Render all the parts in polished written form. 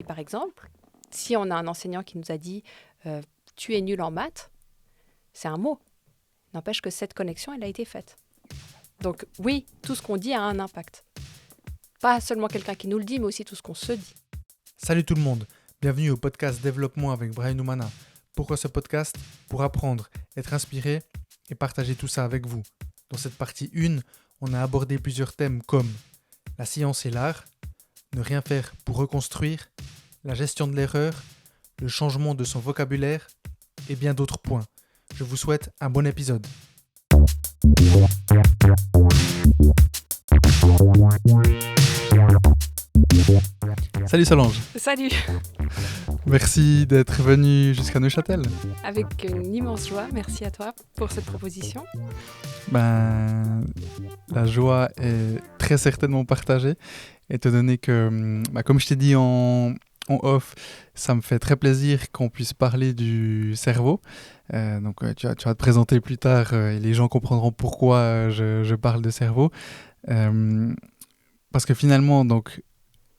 Et par exemple, si on a un enseignant qui nous a dit tu es nul en maths, c'est un mot. N'empêche que cette connexion, elle a été faite. Donc oui, tout ce qu'on dit a un impact. Pas seulement quelqu'un qui nous le dit, mais aussi tout ce qu'on se dit. Salut tout le monde, bienvenue au podcast Développement avec Brian Oumana. Pourquoi ce podcast ? Pour apprendre, être inspiré et partager tout ça avec vous. Dans cette partie 1, on a abordé plusieurs thèmes comme la science et l'art, ne rien faire pour reconstruire, la gestion de l'erreur, le changement de son vocabulaire et bien d'autres points. Je vous souhaite un bon épisode. Salut Solange. Salut. Merci d'être venue jusqu'à Neuchâtel. Avec une immense joie, merci à toi pour cette proposition. La joie est très certainement partagée, étant donné que, comme je t'ai dit en off, ça me fait très plaisir qu'on puisse parler du cerveau. Tu vas te présenter plus tard et les gens comprendront pourquoi je parle de cerveau. Parce que finalement, donc,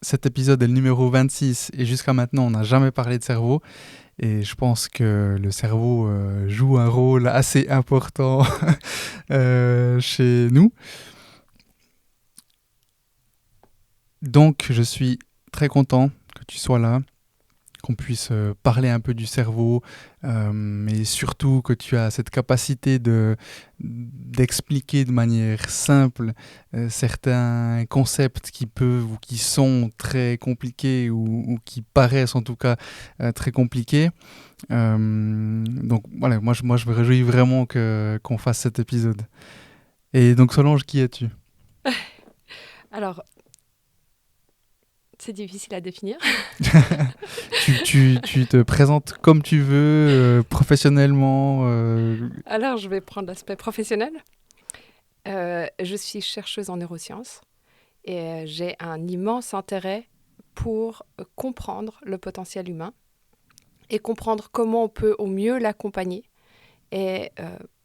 cet épisode est le numéro 26 et jusqu'à maintenant, on n'a jamais parlé de cerveau. Et je pense que le cerveau joue un rôle assez important chez nous. Donc, je suis très content que tu sois là, qu'on puisse parler un peu du cerveau, mais surtout que tu as cette capacité d'expliquer de manière simple certains concepts qui peuvent ou qui sont très compliqués ou qui paraissent en tout cas très compliqués. Donc voilà, moi je me réjouis vraiment qu'on fasse cet épisode. Et donc Solange, qui es-tu ? Alors, c'est difficile à définir. tu te présentes comme tu veux, professionnellement. Alors, je vais prendre l'aspect professionnel. Je suis chercheuse en neurosciences et j'ai un immense intérêt pour comprendre le potentiel humain et comprendre comment on peut au mieux l'accompagner et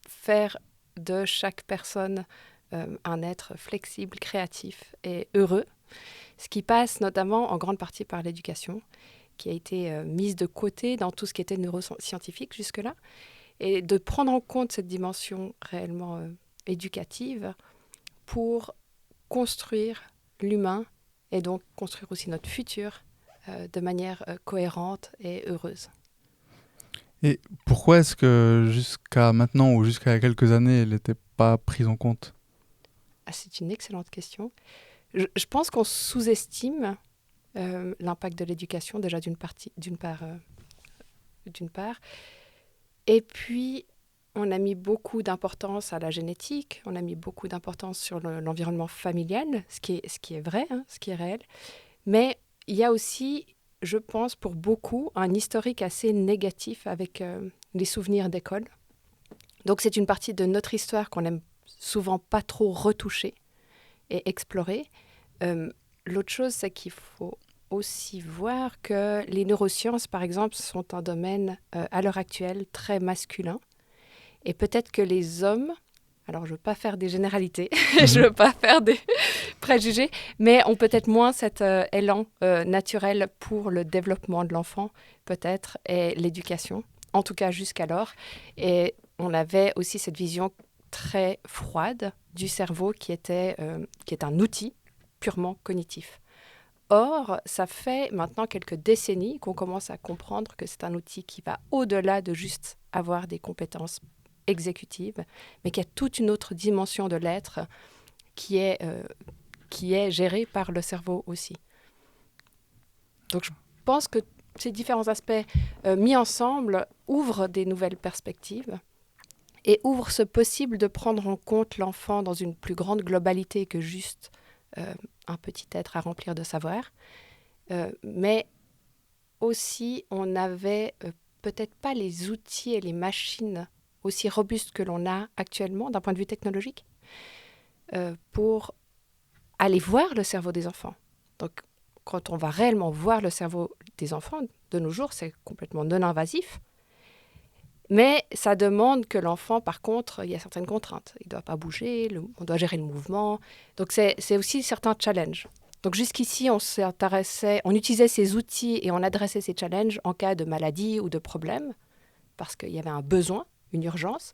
faire de chaque personne un être flexible, créatif et heureux. Ce qui passe notamment en grande partie par l'éducation, qui a été mise de côté dans tout ce qui était neuroscientifique jusque-là, et de prendre en compte cette dimension réellement éducative pour construire l'humain et donc construire aussi notre futur de manière cohérente et heureuse. Et pourquoi est-ce que jusqu'à maintenant ou jusqu'à quelques années, elle n'était pas prise en compte ? C'est une excellente question. Je pense qu'on sous-estime l'impact de l'éducation, déjà d'une part. Et puis, on a mis beaucoup d'importance à la génétique, on a mis beaucoup d'importance sur l'environnement familial, ce qui est vrai, ce qui est réel. Mais il y a aussi, je pense, pour beaucoup, un historique assez négatif avec les souvenirs d'école. Donc, c'est une partie de notre histoire qu'on n'aime souvent pas trop retoucher et explorer. L'autre chose, c'est qu'il faut aussi voir que les neurosciences, par exemple, sont un domaine à l'heure actuelle très masculin. Et peut-être que les hommes, alors je ne veux pas faire des généralités, je ne veux pas faire des préjugés, mais ont peut-être moins cet élan naturel pour le développement de l'enfant, peut-être, et l'éducation, en tout cas jusqu'alors. Et on avait aussi cette vision très froide du cerveau qui est un outil purement cognitif. Or, ça fait maintenant quelques décennies qu'on commence à comprendre que c'est un outil qui va au-delà de juste avoir des compétences exécutives, mais qu'il y a toute une autre dimension de l'être qui est gérée par le cerveau aussi. Donc, je pense que ces différents aspects mis ensemble ouvrent des nouvelles perspectives et ouvrent ce possible de prendre en compte l'enfant dans une plus grande globalité que juste un petit être à remplir de savoir. Mais aussi, on n'avait peut-être pas les outils et les machines aussi robustes que l'on a actuellement d'un point de vue technologique pour aller voir le cerveau des enfants. Donc, quand on va réellement voir le cerveau des enfants, de nos jours, c'est complètement non-invasif. Mais ça demande que l'enfant, par contre, il y a certaines contraintes. Il ne doit pas bouger, on doit gérer le mouvement. Donc, c'est aussi certains challenges. Donc jusqu'ici, on utilisait ces outils et on adressait ces challenges en cas de maladie ou de problème, parce qu'il y avait un besoin, une urgence.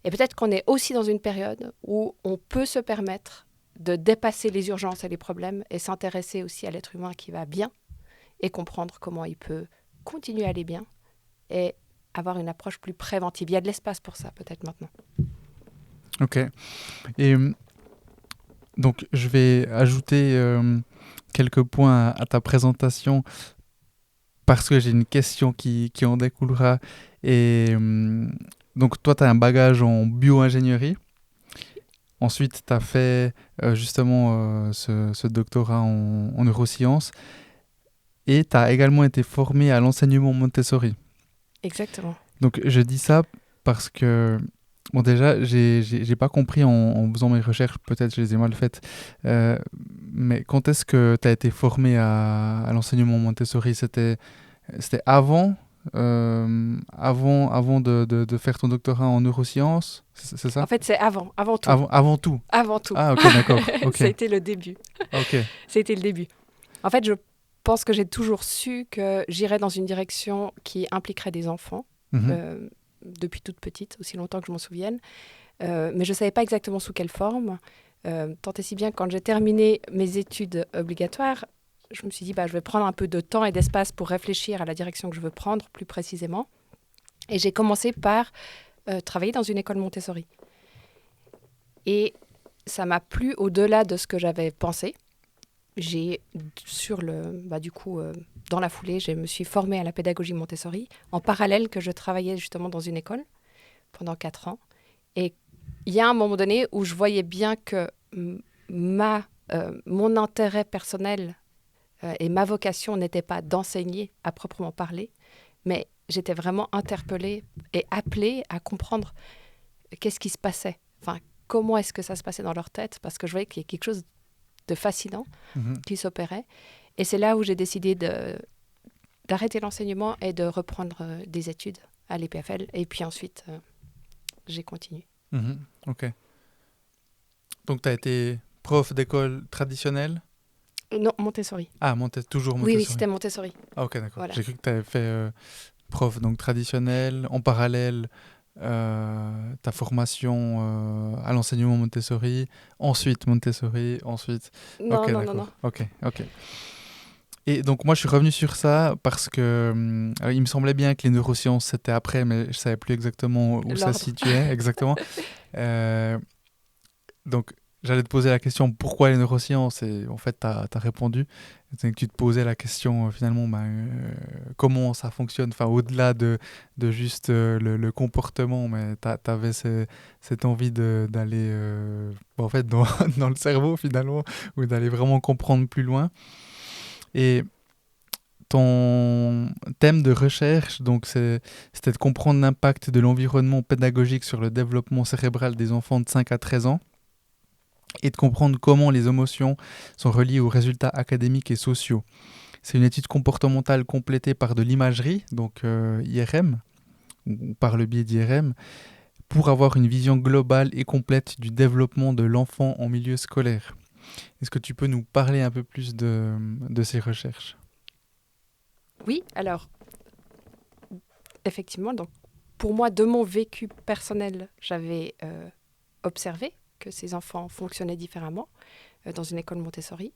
Et peut-être qu'on est aussi dans une période où on peut se permettre de dépasser les urgences et les problèmes et s'intéresser aussi à l'être humain qui va bien et comprendre comment il peut continuer à aller bien et avoir une approche plus préventive. Il y a de l'espace pour ça, peut-être maintenant. Ok. Et donc, je vais ajouter quelques points à ta présentation parce que j'ai une question qui en découlera. Et donc, toi, tu as un bagage en bio-ingénierie. Ensuite, tu as fait justement ce doctorat en neurosciences. Et tu as également été formé à l'enseignement Montessori. Exactement. Donc, je dis ça parce que, bon, déjà, j'ai pas compris en faisant mes recherches, peut-être je les ai mal faites, mais quand est-ce que tu as été formé à l'enseignement Montessori? C'était avant, avant de faire ton doctorat en neurosciences, c'est ça? En fait, c'est avant tout. Avant tout. Avant tout. Ah, ok, d'accord. Ok. Ça a été le début. Ok. C'était le début. En fait, je pense que j'ai toujours su que j'irais dans une direction qui impliquerait des enfants, Mhm. depuis toute petite, aussi longtemps que je m'en souvienne. Mais je ne savais pas exactement sous quelle forme. Tant et si bien que quand j'ai terminé mes études obligatoires, je me suis dit, je vais prendre un peu de temps et d'espace pour réfléchir à la direction que je veux prendre plus précisément. Et j'ai commencé par travailler dans une école Montessori. Et ça m'a plu au-delà de ce que j'avais pensé. J'ai, dans la foulée, je me suis formée à la pédagogie Montessori, en parallèle que je travaillais justement dans une école pendant 4 ans. Et il y a un moment donné où je voyais bien que mon intérêt personnel et ma vocation n'était pas d'enseigner à proprement parler, mais j'étais vraiment interpellée et appelée à comprendre qu'est-ce qui se passait. Enfin, comment est-ce que ça se passait dans leur tête, parce que je voyais qu'il y a quelque chose de fascinant Mhm. qui s'opérait. Et c'est là où j'ai décidé d'arrêter l'enseignement et de reprendre des études à l'EPFL. Et puis ensuite, j'ai continué. Mhm. Ok. Donc, tu as été prof d'école traditionnelle? Non, Montessori. Ah, toujours Oui, Montessori. c'était Montessori. Ah, ok, d'accord. Voilà. J'ai cru que tu avais fait prof donc traditionnel, en parallèle ta formation à l'enseignement Montessori, ensuite Montessori, ensuite... Ok, Non, non, non, d'accord. non. Ok, ok. Et donc moi je suis revenu sur ça parce que il me semblait bien que les neurosciences c'était après, mais je savais plus exactement où ça se L'ordre. situait exactement. Euh, donc j'allais te poser la question pourquoi les neurosciences et en fait tu as répondu. C'est que tu te posais la question finalement comment ça fonctionne, enfin au-delà de juste le comportement, mais tu avais cette envie d'aller en fait dans le cerveau finalement, ou d'aller vraiment comprendre plus loin. Et ton thème de recherche, donc c'était de comprendre l'impact de l'environnement pédagogique sur le développement cérébral des enfants de 5 à 13 ans et de comprendre comment les émotions sont reliées aux résultats académiques et sociaux. C'est une étude comportementale complétée par de l'imagerie, donc IRM, ou par le biais d'IRM, pour avoir une vision globale et complète du développement de l'enfant en milieu scolaire. Est-ce que tu peux nous parler un peu plus de ces recherches? Oui, alors, effectivement, donc, pour moi, de mon vécu personnel, j'avais observé que ces enfants fonctionnaient différemment dans une école Montessori.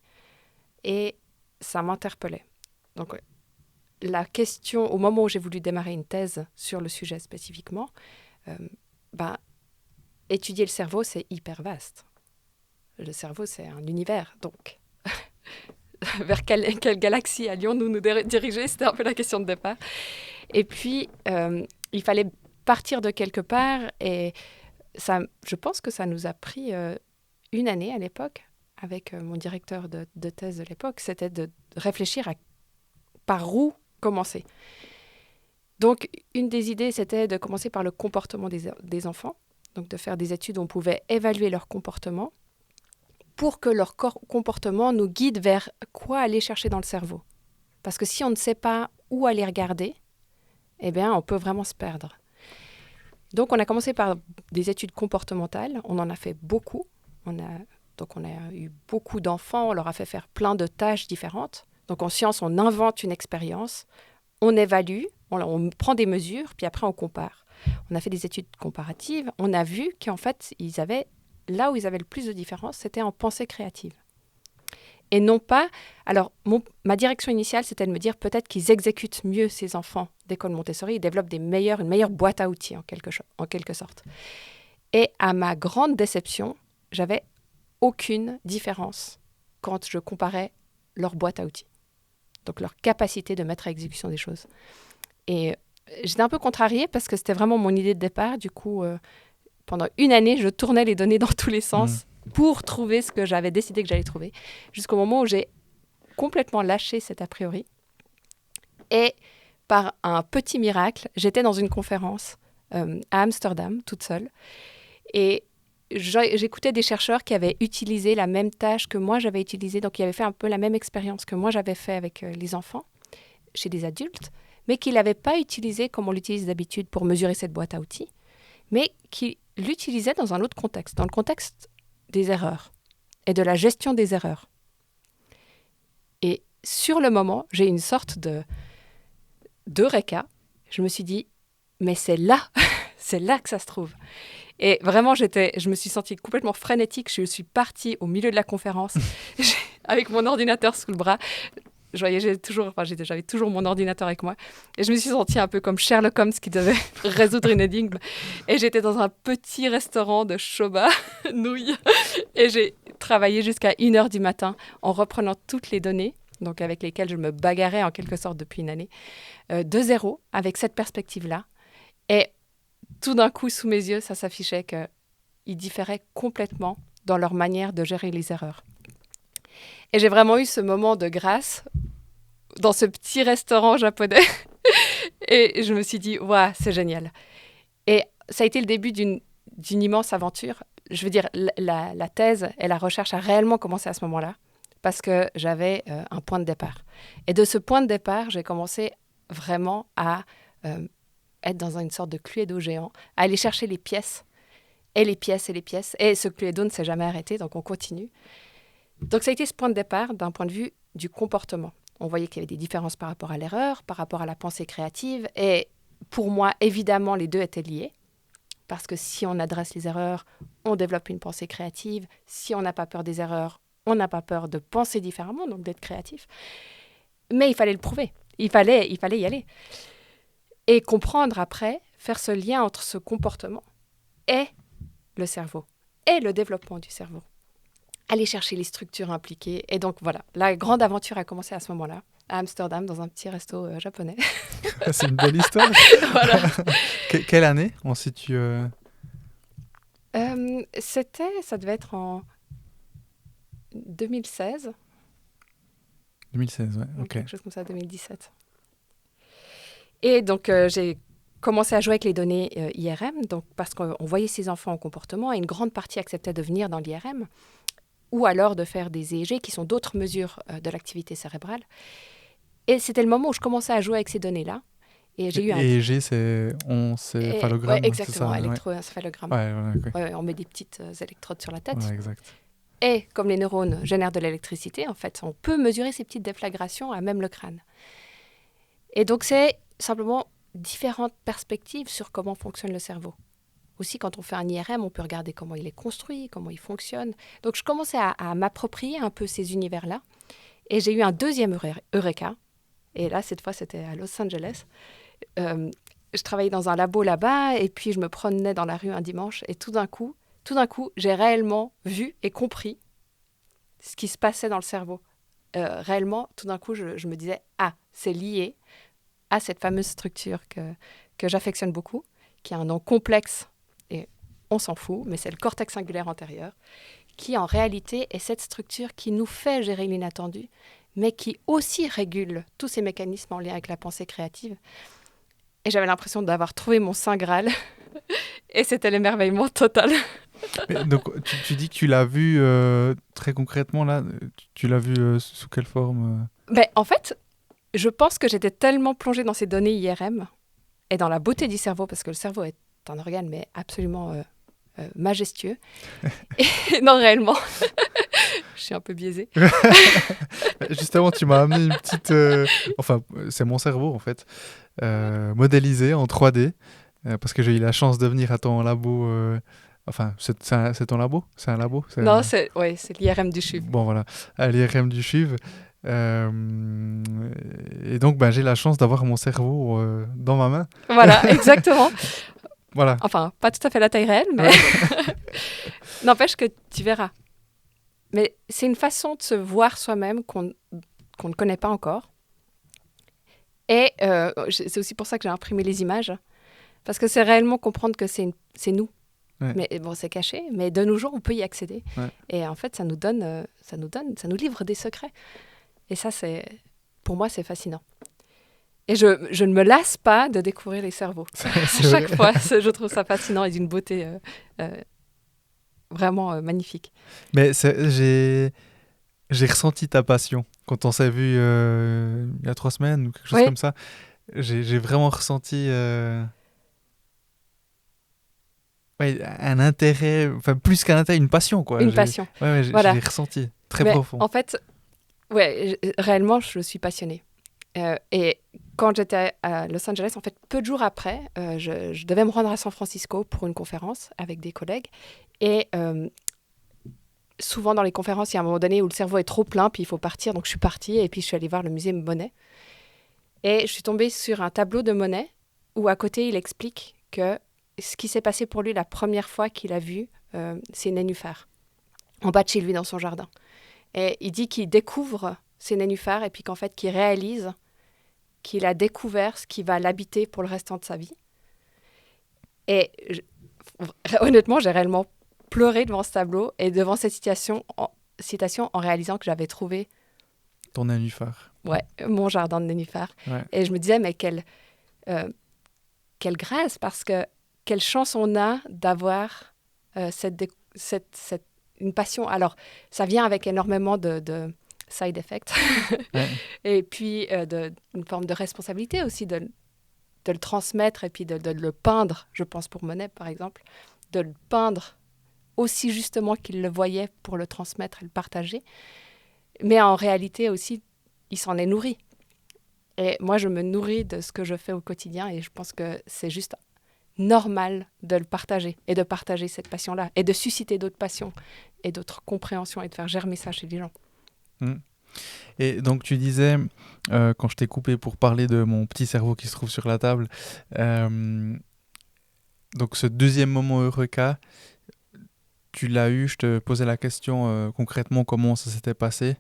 Et ça m'interpellait. Donc, la question, au moment où j'ai voulu démarrer une thèse sur le sujet spécifiquement, étudier le cerveau, c'est hyper vaste. Le cerveau, c'est un univers. Donc, vers quelle galaxie allions-nous nous diriger? C'était un peu la question de départ. Et puis, il fallait partir de quelque part. Et ça, je pense que ça nous a pris une année à l'époque, avec mon directeur de thèse de l'époque, c'était de réfléchir à par où commencer. Donc, une des idées, c'était de commencer par le comportement des enfants, donc de faire des études où on pouvait évaluer leur comportement pour que leur comportement nous guide vers quoi aller chercher dans le cerveau. Parce que si on ne sait pas où aller regarder, eh bien, on peut vraiment se perdre. Donc, on a commencé par des études comportementales. On en a fait beaucoup. On a Donc, on a eu beaucoup d'enfants, on leur a fait faire plein de tâches différentes. Donc, en sciences, on invente une expérience, on évalue, on prend des mesures, puis après, on compare. On a fait des études comparatives. On a vu qu'en fait, là où ils avaient le plus de différence, c'était en pensée créative. Et non pas... Alors, ma direction initiale, c'était de me dire peut-être qu'ils exécutent mieux ces enfants d'école Montessori, ils développent une meilleure boîte à outils, en quelque sorte. Et à ma grande déception, j'avais aucune différence quand je comparais leur boîte à outils. Donc, leur capacité de mettre à exécution des choses. Et j'étais un peu contrariée parce que c'était vraiment mon idée de départ. Du coup, pendant une année, je tournais les données dans tous les sens pour trouver ce que j'avais décidé que j'allais trouver. Jusqu'au moment où j'ai complètement lâché cet a priori. Et par un petit miracle, j'étais dans une conférence à Amsterdam, toute seule. Et j'écoutais des chercheurs qui avaient utilisé la même tâche que moi j'avais utilisée. Donc, ils avaient fait un peu la même expérience que moi j'avais fait avec les enfants, chez des adultes, mais qui ne l'avaient pas utilisée comme on l'utilise d'habitude pour mesurer cette boîte à outils, mais qui l'utilisaient dans un autre contexte, dans le contexte des erreurs et de la gestion des erreurs. Et sur le moment, j'ai une sorte d'eureka. Je me suis dit, mais c'est là que ça se trouve. Et vraiment, je me suis sentie complètement frénétique. Je suis partie au milieu de la conférence avec mon ordinateur sous le bras. J'avais toujours mon ordinateur avec moi. Et je me suis sentie un peu comme Sherlock Holmes qui devait résoudre une énigme. Et j'étais dans un petit restaurant de Choba, nouilles. Et j'ai travaillé jusqu'à 1h du matin en reprenant toutes les données, donc avec lesquelles je me bagarrais en quelque sorte depuis une année, de zéro, avec cette perspective-là. Et tout d'un coup, sous mes yeux, ça s'affichait qu'ils différaient complètement dans leur manière de gérer les erreurs. Et j'ai vraiment eu ce moment de grâce dans ce petit restaurant japonais. Et je me suis dit, waouh, c'est génial. Et ça a été le début d'une immense aventure. Je veux dire, la thèse et la recherche a réellement commencé à ce moment-là parce que j'avais un point de départ. Et de ce point de départ, j'ai commencé vraiment à être dans une sorte de Cluedo géant, à aller chercher les pièces, et les pièces, et les pièces. Et ce Cluedo ne s'est jamais arrêté, donc on continue. Donc ça a été ce point de départ d'un point de vue du comportement. On voyait qu'il y avait des différences par rapport à l'erreur, par rapport à la pensée créative. Et pour moi, évidemment, les deux étaient liés. Parce que si on adresse les erreurs, on développe une pensée créative. Si on n'a pas peur des erreurs, on n'a pas peur de penser différemment, donc d'être créatif. Mais il fallait le prouver. Il fallait y aller. Et comprendre après, faire ce lien entre ce comportement et le cerveau, et le développement du cerveau. Aller chercher les structures impliquées. Et donc voilà, la grande aventure a commencé à ce moment-là, à Amsterdam, dans un petit resto japonais. C'est une belle histoire. Voilà. Quelle année on situe Ça devait être en 2016. 2016, ouais, ok. Quelque chose comme ça, 2017. Et donc, j'ai commencé à jouer avec les données IRM, donc, parce qu'on voyait ces enfants en comportement, et une grande partie acceptait de venir dans l'IRM, ou alors de faire des EEG, qui sont d'autres mesures de l'activité cérébrale. Et c'était le moment où je commençais à jouer avec ces données-là. Et j'ai eu un... EEG, c'est encéphalogramme, ouais, exactement, c'est ça, électroencéphalogramme. Ouais, On met des petites électrodes sur la tête. Ouais, exact. Et comme les neurones génèrent de l'électricité, en fait, on peut mesurer ces petites déflagrations à même le crâne. Et donc, c'est simplement différentes perspectives sur comment fonctionne le cerveau. Aussi, quand on fait un IRM, on peut regarder comment il est construit, comment il fonctionne. Donc, je commençais à m'approprier un peu ces univers-là. Et j'ai eu un deuxième Eureka. Et là, cette fois, c'était à Los Angeles. Je travaillais dans un labo là-bas, et puis je me promenais dans la rue un dimanche. Et tout d'un coup, j'ai réellement vu et compris ce qui se passait dans le cerveau. Réellement, tout d'un coup, je me disais, c'est lié à cette fameuse structure que j'affectionne beaucoup, qui a un nom complexe, et on s'en fout, mais c'est le cortex singulaire antérieur, qui en réalité est cette structure qui nous fait gérer l'inattendu, mais qui aussi régule tous ces mécanismes en lien avec la pensée créative. Et j'avais l'impression d'avoir trouvé mon Saint Graal, et c'était l'émerveillement total. Mais donc, tu dis que tu l'as vu très concrètement, là, tu l'as vu sous quelle forme En fait, je pense que j'étais tellement plongée dans ces données IRM et dans la beauté du cerveau, parce que le cerveau est un organe mais absolument majestueux. Et non, réellement, je suis un peu biaisée. Justement, tu m'as amené une petite... Enfin, c'est mon cerveau, en fait, modélisé en 3D, parce que j'ai eu la chance de venir à ton labo... Enfin, c'est ton labo? C'est un labo? Non, c'est l'IRM du CHUV. Bon, voilà, à l'IRM du CHUV. Et donc, ben, j'ai la chance d'avoir mon cerveau dans ma main. Voilà, exactement. Voilà. Enfin, pas tout à fait la taille réelle, mais n'empêche que tu verras. Mais c'est une façon de se voir soi-même qu'on ne connaît pas encore. Et c'est aussi pour ça que j'ai imprimé les images, parce que c'est réellement comprendre que c'est nous. Ouais. Mais bon, c'est caché, mais de nos jours, on peut y accéder. Ouais. Et en fait, ça nous livre des secrets. Et ça, pour moi, c'est fascinant. Et je ne me lasse pas de découvrir les cerveaux. Chaque fois, je trouve ça fascinant et d'une beauté vraiment magnifique. Mais j'ai ressenti ta passion quand on s'est vu il y a 3 semaines ou quelque chose comme ça. J'ai vraiment ressenti un intérêt, enfin plus qu'un intérêt, une passion, quoi. Une passion. J'ai ressenti très profond. En fait, réellement, je suis passionnée. Et quand j'étais à Los Angeles, en fait, peu de jours après, je devais me rendre à San Francisco pour une conférence avec des collègues. Et souvent, dans les conférences, il y a un moment donné où le cerveau est trop plein, puis il faut partir. Donc, je suis partie et puis je suis allée voir le musée Monet. Et je suis tombée sur un tableau de Monet où, à côté, il explique que ce qui s'est passé pour lui la première fois qu'il a vu ces nénuphars en bas de chez lui dans son jardin. Et il dit qu'il découvre ces nénuphars et puis qu'en fait, qu'il réalise qu'il a découvert ce qui va l'habiter pour le restant de sa vie. Et honnêtement, j'ai réellement pleuré devant ce tableau et devant cette citation en réalisant que j'avais trouvé ton nénuphar. Ouais, mon jardin de nénuphars. Ouais. Et je me disais, mais quelle grâce, parce que quelle chance on a d'avoir une passion. Alors, ça vient avec énormément de side effects. Ouais. Et puis, une forme de responsabilité aussi de le transmettre et puis de le peindre. Je pense pour Monet, par exemple, de le peindre aussi justement qu'il le voyait pour le transmettre et le partager. Mais en réalité aussi, il s'en est nourri. Et moi, je me nourris de ce que je fais au quotidien et je pense que c'est juste normal de le partager et de partager cette passion-là et de susciter d'autres passions et d'autres compréhensions et de faire germer ça chez les gens. Et donc tu disais, quand je t'ai coupé pour parler de mon petit cerveau qui se trouve sur la table, donc ce deuxième moment Eureka, tu l'as eu, je te posais la question concrètement comment ça s'était passé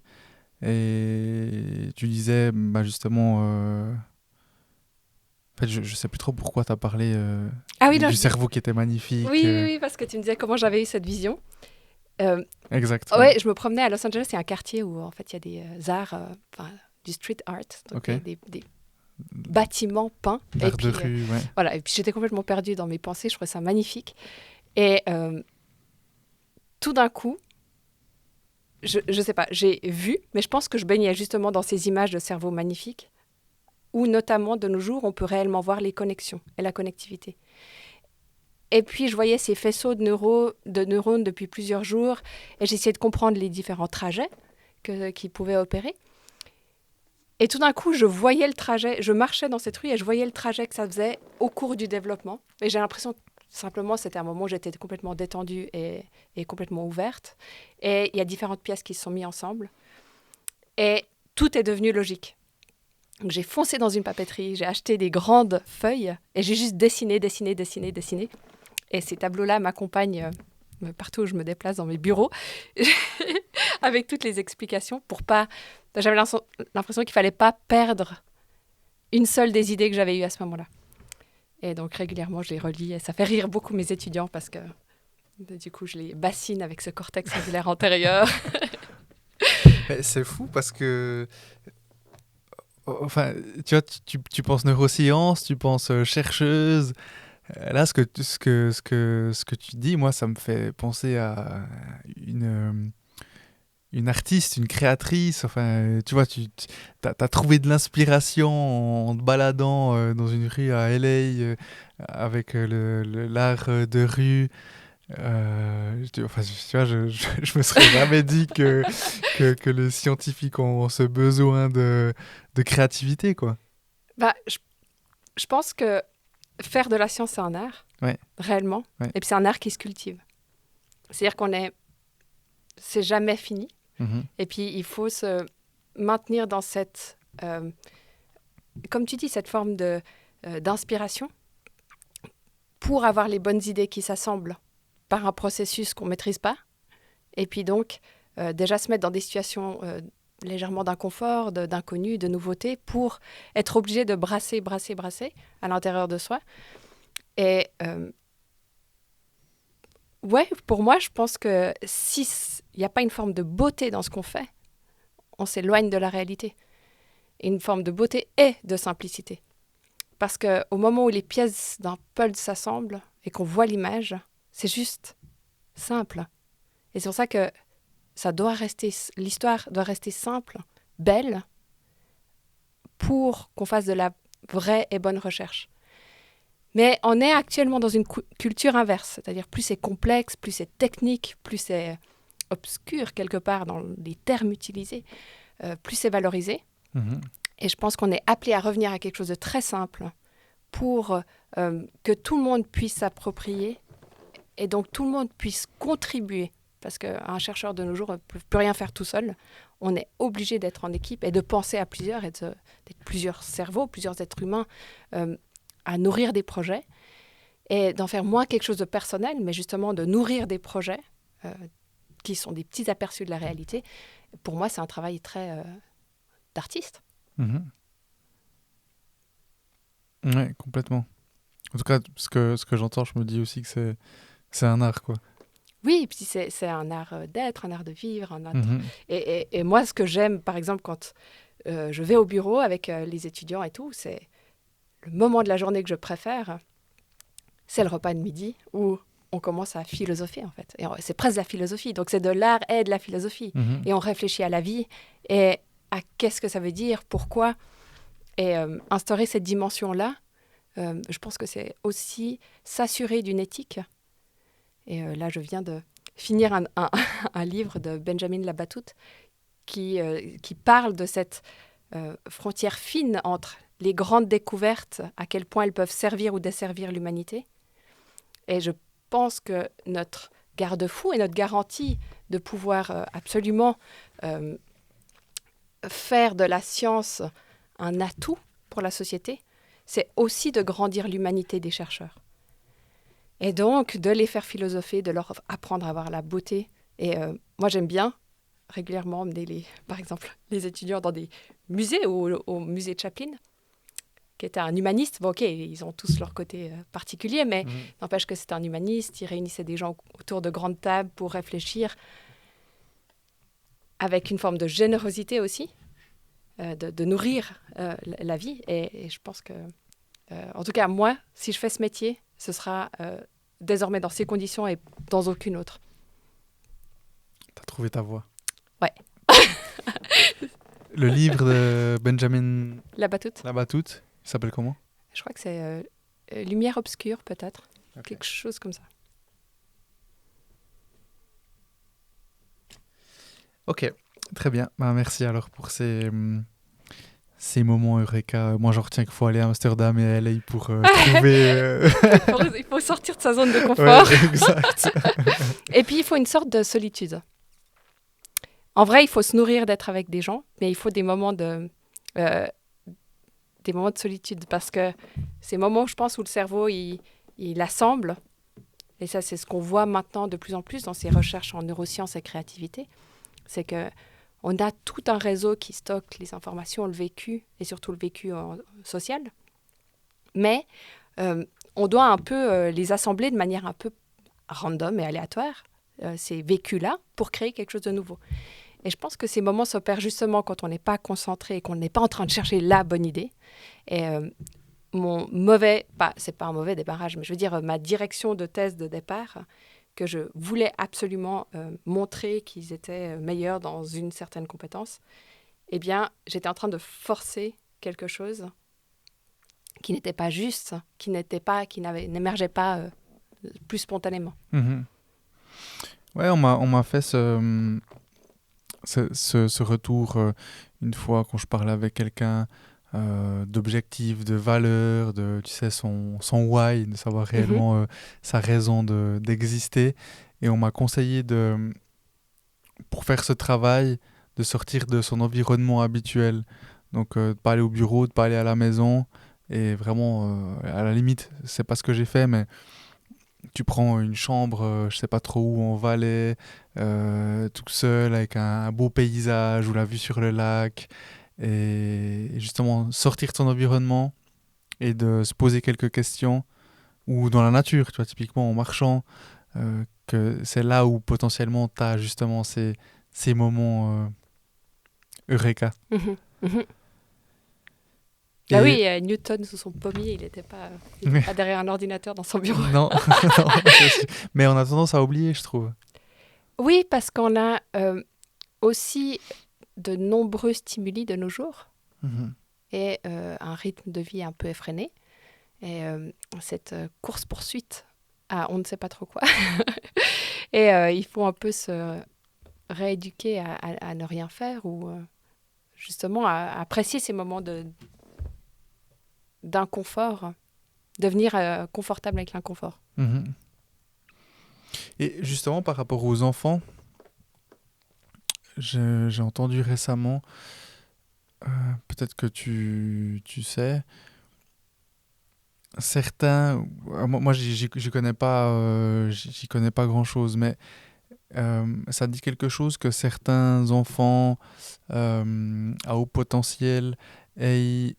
et tu disais justement... En fait, je ne sais plus trop pourquoi tu as parlé du cerveau qui était magnifique. Oui, parce que tu me disais comment j'avais eu cette vision. Exactement. Ouais, je me promenais à Los Angeles, c'est un quartier où en fait il y a des arts, du street art, donc des bâtiments peints. L'art de rue, ouais. Voilà, et puis j'étais complètement perdue dans mes pensées, je trouvais ça magnifique. Et tout d'un coup, je sais pas, j'ai vu, mais je pense que je baignais justement dans ces images de cerveau magnifiques, où notamment de nos jours, on peut réellement voir les connexions et la connectivité. Et puis, je voyais ces faisceaux de neurones depuis plusieurs jours et j'essayais de comprendre les différents trajets qu'ils pouvaient opérer. Et tout d'un coup, je voyais le trajet, je marchais dans cette rue et je voyais le trajet que ça faisait au cours du développement. Et j'ai l'impression que simplement, c'était un moment où j'étais complètement détendue et complètement ouverte. Et il y a différentes pièces qui se sont mises ensemble. Et tout est devenu logique. Donc, j'ai foncé dans une papeterie, j'ai acheté des grandes feuilles et j'ai juste dessiné. Et ces tableaux-là m'accompagnent partout où je me déplace dans mes bureaux avec toutes les explications pour pas... J'avais l'impression qu'il fallait pas perdre une seule des idées que j'avais eues à ce moment-là. Et donc régulièrement, je les relis et ça fait rire beaucoup mes étudiants parce que du coup, je les bassine avec ce cortex cingulaire antérieur. C'est fou parce que... Enfin, tu vois, tu penses neurosciences, tu penses chercheuse. Là, ce que tu dis, moi, ça me fait penser à une artiste, une créatrice. Enfin, tu vois, t'as trouvé de l'inspiration en te baladant dans une rue à LA avec l'art de rue. Enfin, tu vois, je me serais jamais dit que les scientifiques ont ce besoin de créativité, quoi. Bah, je pense que faire de la science, c'est un art, Ouais, réellement. ouais. Et puis c'est un art qui se cultive. C'est-à-dire c'est jamais fini. Mhm, Et puis il faut se maintenir dans cette, comme tu dis, cette forme d'inspiration pour avoir les bonnes idées qui s'assemblent par un processus qu'on ne maîtrise pas. Et puis donc, déjà se mettre dans des situations légèrement d'inconfort, d'inconnu, de nouveauté, pour être obligé de brasser à l'intérieur de soi. Et ouais, pour moi, je pense que s'il n'y a pas une forme de beauté dans ce qu'on fait, on s'éloigne de la réalité. Et une forme de beauté et de simplicité. Parce qu'au moment où les pièces d'un puzzle s'assemblent et qu'on voit l'image, c'est juste simple. Et c'est pour ça que l'histoire doit rester simple, belle, pour qu'on fasse de la vraie et bonne recherche. Mais on est actuellement dans une culture inverse, c'est-à-dire plus c'est complexe, plus c'est technique, plus c'est obscur quelque part dans les termes utilisés, plus c'est valorisé. mhm, Et je pense qu'on est appelé à revenir à quelque chose de très simple pour que tout le monde puisse s'approprier et donc tout le monde puisse contribuer. Parce qu'un chercheur de nos jours ne peut plus rien faire tout seul. On est obligé d'être en équipe et de penser à plusieurs, et d'être plusieurs cerveaux, plusieurs êtres humains à nourrir des projets et d'en faire moins quelque chose de personnel, mais justement de nourrir des projets qui sont des petits aperçus de la réalité. Pour moi, c'est un travail très d'artiste. mhm. Ouais, complètement. En tout cas, ce que j'entends, je me dis aussi que c'est un art, quoi. Oui, et puis c'est un art d'être, un art de vivre. Mhm, Et moi, ce que j'aime, par exemple, quand je vais au bureau avec les étudiants et tout, c'est le moment de la journée que je préfère, c'est le repas de midi où on commence à philosopher, en fait. Et c'est presque de la philosophie. Donc, c'est de l'art et de la philosophie. mhm, Et on réfléchit à la vie et à qu'est-ce que ça veut dire, pourquoi. Et instaurer cette dimension-là, je pense que c'est aussi s'assurer d'une éthique. Et là, je viens de finir un livre de Benjamin Labatut qui parle de cette frontière fine entre les grandes découvertes, à quel point elles peuvent servir ou desservir l'humanité. Et je pense que notre garde-fou et notre garantie de pouvoir absolument euh, faire de la science un atout pour la société, c'est aussi de grandir l'humanité des chercheurs. Et donc, de les faire philosopher, de leur apprendre à avoir la beauté. Et moi, j'aime bien régulièrement emmener, par exemple, les étudiants dans des musées, au musée de Chaplin, qui était un humaniste. Bon, ok, ils ont tous leur côté particulier, mais mhm. n'empêche que c'était un humaniste. Il réunissait des gens autour de grandes tables pour réfléchir avec une forme de générosité aussi, de nourrir la vie. Et je pense que, en tout cas, moi, si je fais ce métier, ce sera désormais dans ces conditions et dans aucune autre. T'as trouvé ta voie. Ouais, Le livre de Benjamin la batoute. Labatut, il s'appelle comment? Je crois que c'est Lumière obscure, peut-être. Ok. Quelque chose comme ça. Ok, très bien. Bah, merci alors pour ces moments Eureka. Moi, j'en retiens qu'il faut aller à Amsterdam et à LA pour trouver. Il faut sortir de sa zone de confort. Ouais, exact. Et puis, il faut une sorte de solitude. En vrai, il faut se nourrir d'être avec des gens, mais il faut euh, des moments de solitude parce que ces moments, je pense, où le cerveau, il assemble, et ça, c'est ce qu'on voit maintenant de plus en plus dans ces recherches en neurosciences et créativité, c'est que on a tout un réseau qui stocke les informations, le vécu, et surtout le vécu social, mais on doit un peu les assembler de manière un peu random et aléatoire, ces vécus-là, pour créer quelque chose de nouveau. Et je pense que ces moments s'opèrent justement quand on n'est pas concentré et qu'on n'est pas en train de chercher la bonne idée. Et c'est pas un mauvais démarrage, mais je veux dire, ma direction de thèse de départ, que je voulais absolument montrer qu'ils étaient meilleurs dans une certaine compétence, eh bien, j'étais en train de forcer quelque chose qui n'était pas juste, qui n'émergeait pas plus spontanément. Mhm. Ouais, on m'a fait ce retour une fois quand je parlais avec quelqu'un d'objectifs, de valeurs, de, tu sais, son why, de savoir Mhm, réellement sa raison d'exister. Et on m'a conseillé pour faire ce travail, de sortir de son environnement habituel. Donc, de pas aller au bureau, de pas aller à la maison. Et vraiment, à la limite, c'est pas ce que j'ai fait, mais tu prends une chambre, je sais pas trop où, en Valais, tout seul, avec un beau paysage ou la vue sur le lac. Et justement, sortir de son environnement et de se poser quelques questions. Ou dans la nature, tu vois, typiquement en marchant, que c'est là où potentiellement tu as justement ces moments Eureka. mhm, mhm. Ah Et oui, Newton sous son pommier, il était pas derrière un ordinateur dans son bureau. non, non, c'est sûr. Mais on a tendance à oublier, je trouve. Oui, parce qu'on a aussi de nombreux stimuli de nos jours Mhm. et un rythme de vie un peu effréné. Et cette course-poursuite à on ne sait pas trop quoi. Et il faut un peu se rééduquer à ne rien faire ou justement à apprécier ces moments d'inconfort, devenir confortable avec l'inconfort. Mhm. Et justement, par rapport aux enfants, j'ai entendu récemment, peut-être que tu sais, certains, moi j'y connais pas, j'y connais pas grand-chose, mais ça dit quelque chose que certains enfants à haut potentiel aient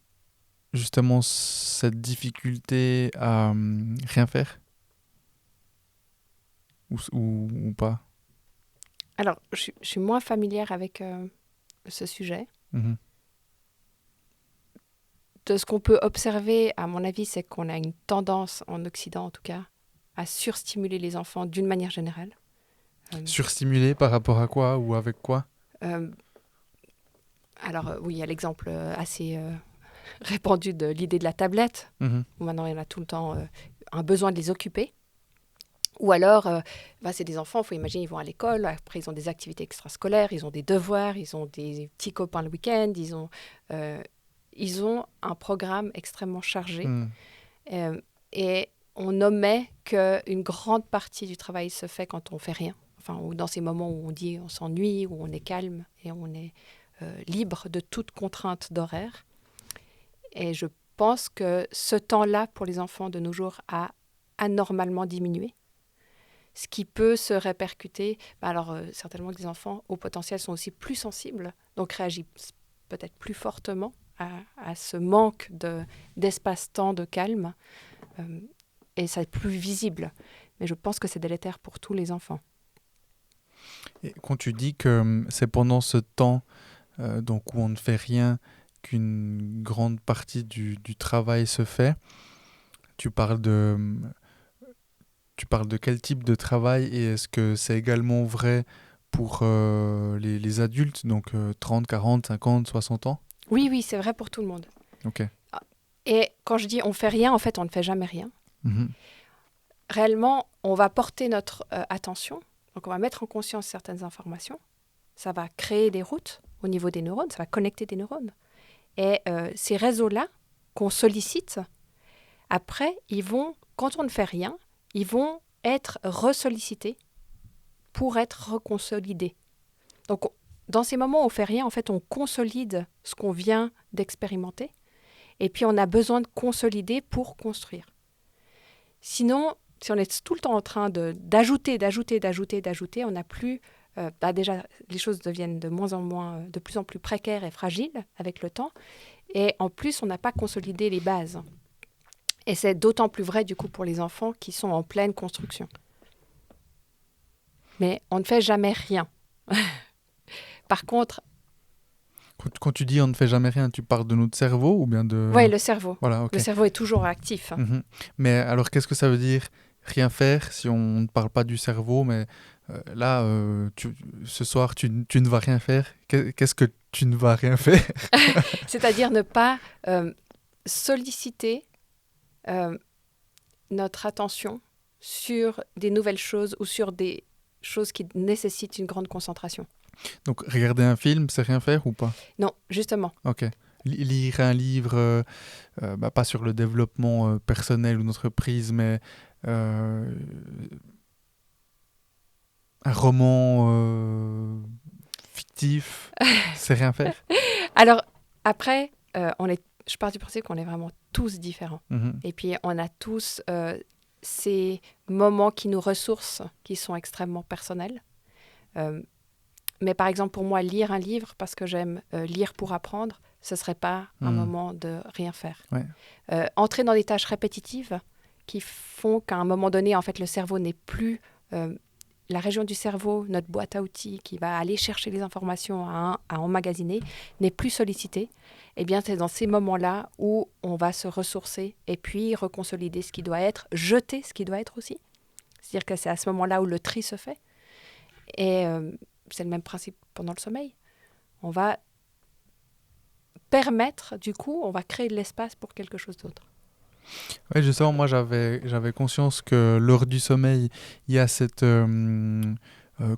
justement cette difficulté à rien faire ou pas. Alors, je suis moins familière avec ce sujet. Mhm. De ce qu'on peut observer, à mon avis, c'est qu'on a une tendance, en Occident en tout cas, à surstimuler les enfants d'une manière générale. Euh, Surstimulé par rapport à quoi ou avec quoi? euh, alors, oui, il y a l'exemple assez répandu de l'idée de la tablette, Mhm. où maintenant il y en a tout le temps un besoin de les occuper. Ou alors, c'est des enfants, il faut imaginer, ils vont à l'école, après ils ont des activités extrascolaires, ils ont des devoirs, ils ont des petits copains le week-end, euh, ils ont un programme extrêmement chargé. Mhm. Euh, et on omet qu'une grande partie du travail se fait quand on fait rien. Enfin, ou dans ces moments où on dit on s'ennuie, où on est calme et on est libre de toute contrainte d'horaire. Et je pense que ce temps-là pour les enfants de nos jours a anormalement diminué, ce qui peut se répercuter. Certainement que les enfants au potentiel sont aussi plus sensibles, donc réagissent peut-être plus fortement à ce manque d'espace-temps, de calme. Euh, et ça est plus visible. Mais je pense que c'est délétère pour tous les enfants. Et quand tu dis que c'est pendant ce temps donc où on ne fait rien qu'une grande partie du travail se fait, tu parles tu parles de quel type de travail et est-ce que c'est également vrai pour les adultes, donc 30, 40, 50, 60 ans? Oui, oui, c'est vrai pour tout le monde. Ok. Et quand je dis on fait rien, en fait, on ne fait jamais rien. Mhm. Réellement, on va porter notre attention, donc on va mettre en conscience certaines informations. Ça va créer des routes au niveau des neurones, ça va connecter des neurones. Et ces réseaux-là qu'on sollicite, après, quand on ne fait rien, ils vont être ressollicités pour être reconsolidés. Donc, dans ces moments où on fait rien, en fait, on consolide ce qu'on vient d'expérimenter. Et puis, on a besoin de consolider pour construire. Sinon, si on est tout le temps en train d'ajouter, on n'a plus... déjà, les choses deviennent de plus en plus précaires et fragiles avec le temps. Et en plus, on n'a pas consolidé les bases. Et c'est d'autant plus vrai, du coup, pour les enfants qui sont en pleine construction. Mais on ne fait jamais rien. Par contre, Quand tu dis on ne fait jamais rien, tu parles de notre cerveau ou bien de... ouais, le cerveau. Voilà, Le ok. cerveau est toujours actif. Mhm. Mais alors, qu'est-ce que ça veut dire rien faire si on ne parle pas du cerveau, mais là, ce soir, tu ne vas rien faire. Qu'est-ce que tu ne vas rien faire? C'est-à-dire ne pas solliciter euh, notre attention sur des nouvelles choses ou sur des chose qui nécessite une grande concentration. Donc, regarder un film, c'est rien faire ou pas? Non, justement. Ok. Lire un livre, pas sur le développement personnel ou d'entreprise, mais euh, un roman fictif, c'est rien faire? Alors, après, je pars du principe qu'on est vraiment tous différents. Mhm. Et puis, on a tous ces moments qui nous ressourcent, qui sont extrêmement personnels. Euh, mais par exemple, pour moi, lire un livre, parce que j'aime lire pour apprendre, ce ne serait pas un Mhm. moment de rien faire. Ouais. Entrer dans des tâches répétitives qui font qu'à un moment donné, en fait, le cerveau n'est plus... la région du cerveau, notre boîte à outils qui va aller chercher les informations à emmagasiner, n'est plus sollicitée. Eh bien, c'est dans ces moments-là où on va se ressourcer et puis reconsolider ce qui doit être, jeter ce qui doit être aussi. C'est-à-dire que c'est à ce moment-là où le tri se fait. Et c'est le même principe pendant le sommeil. On va permettre, du coup, on va créer de l'espace pour quelque chose d'autre. Ouais, justement, moi j'avais conscience que lors du sommeil, il y a cette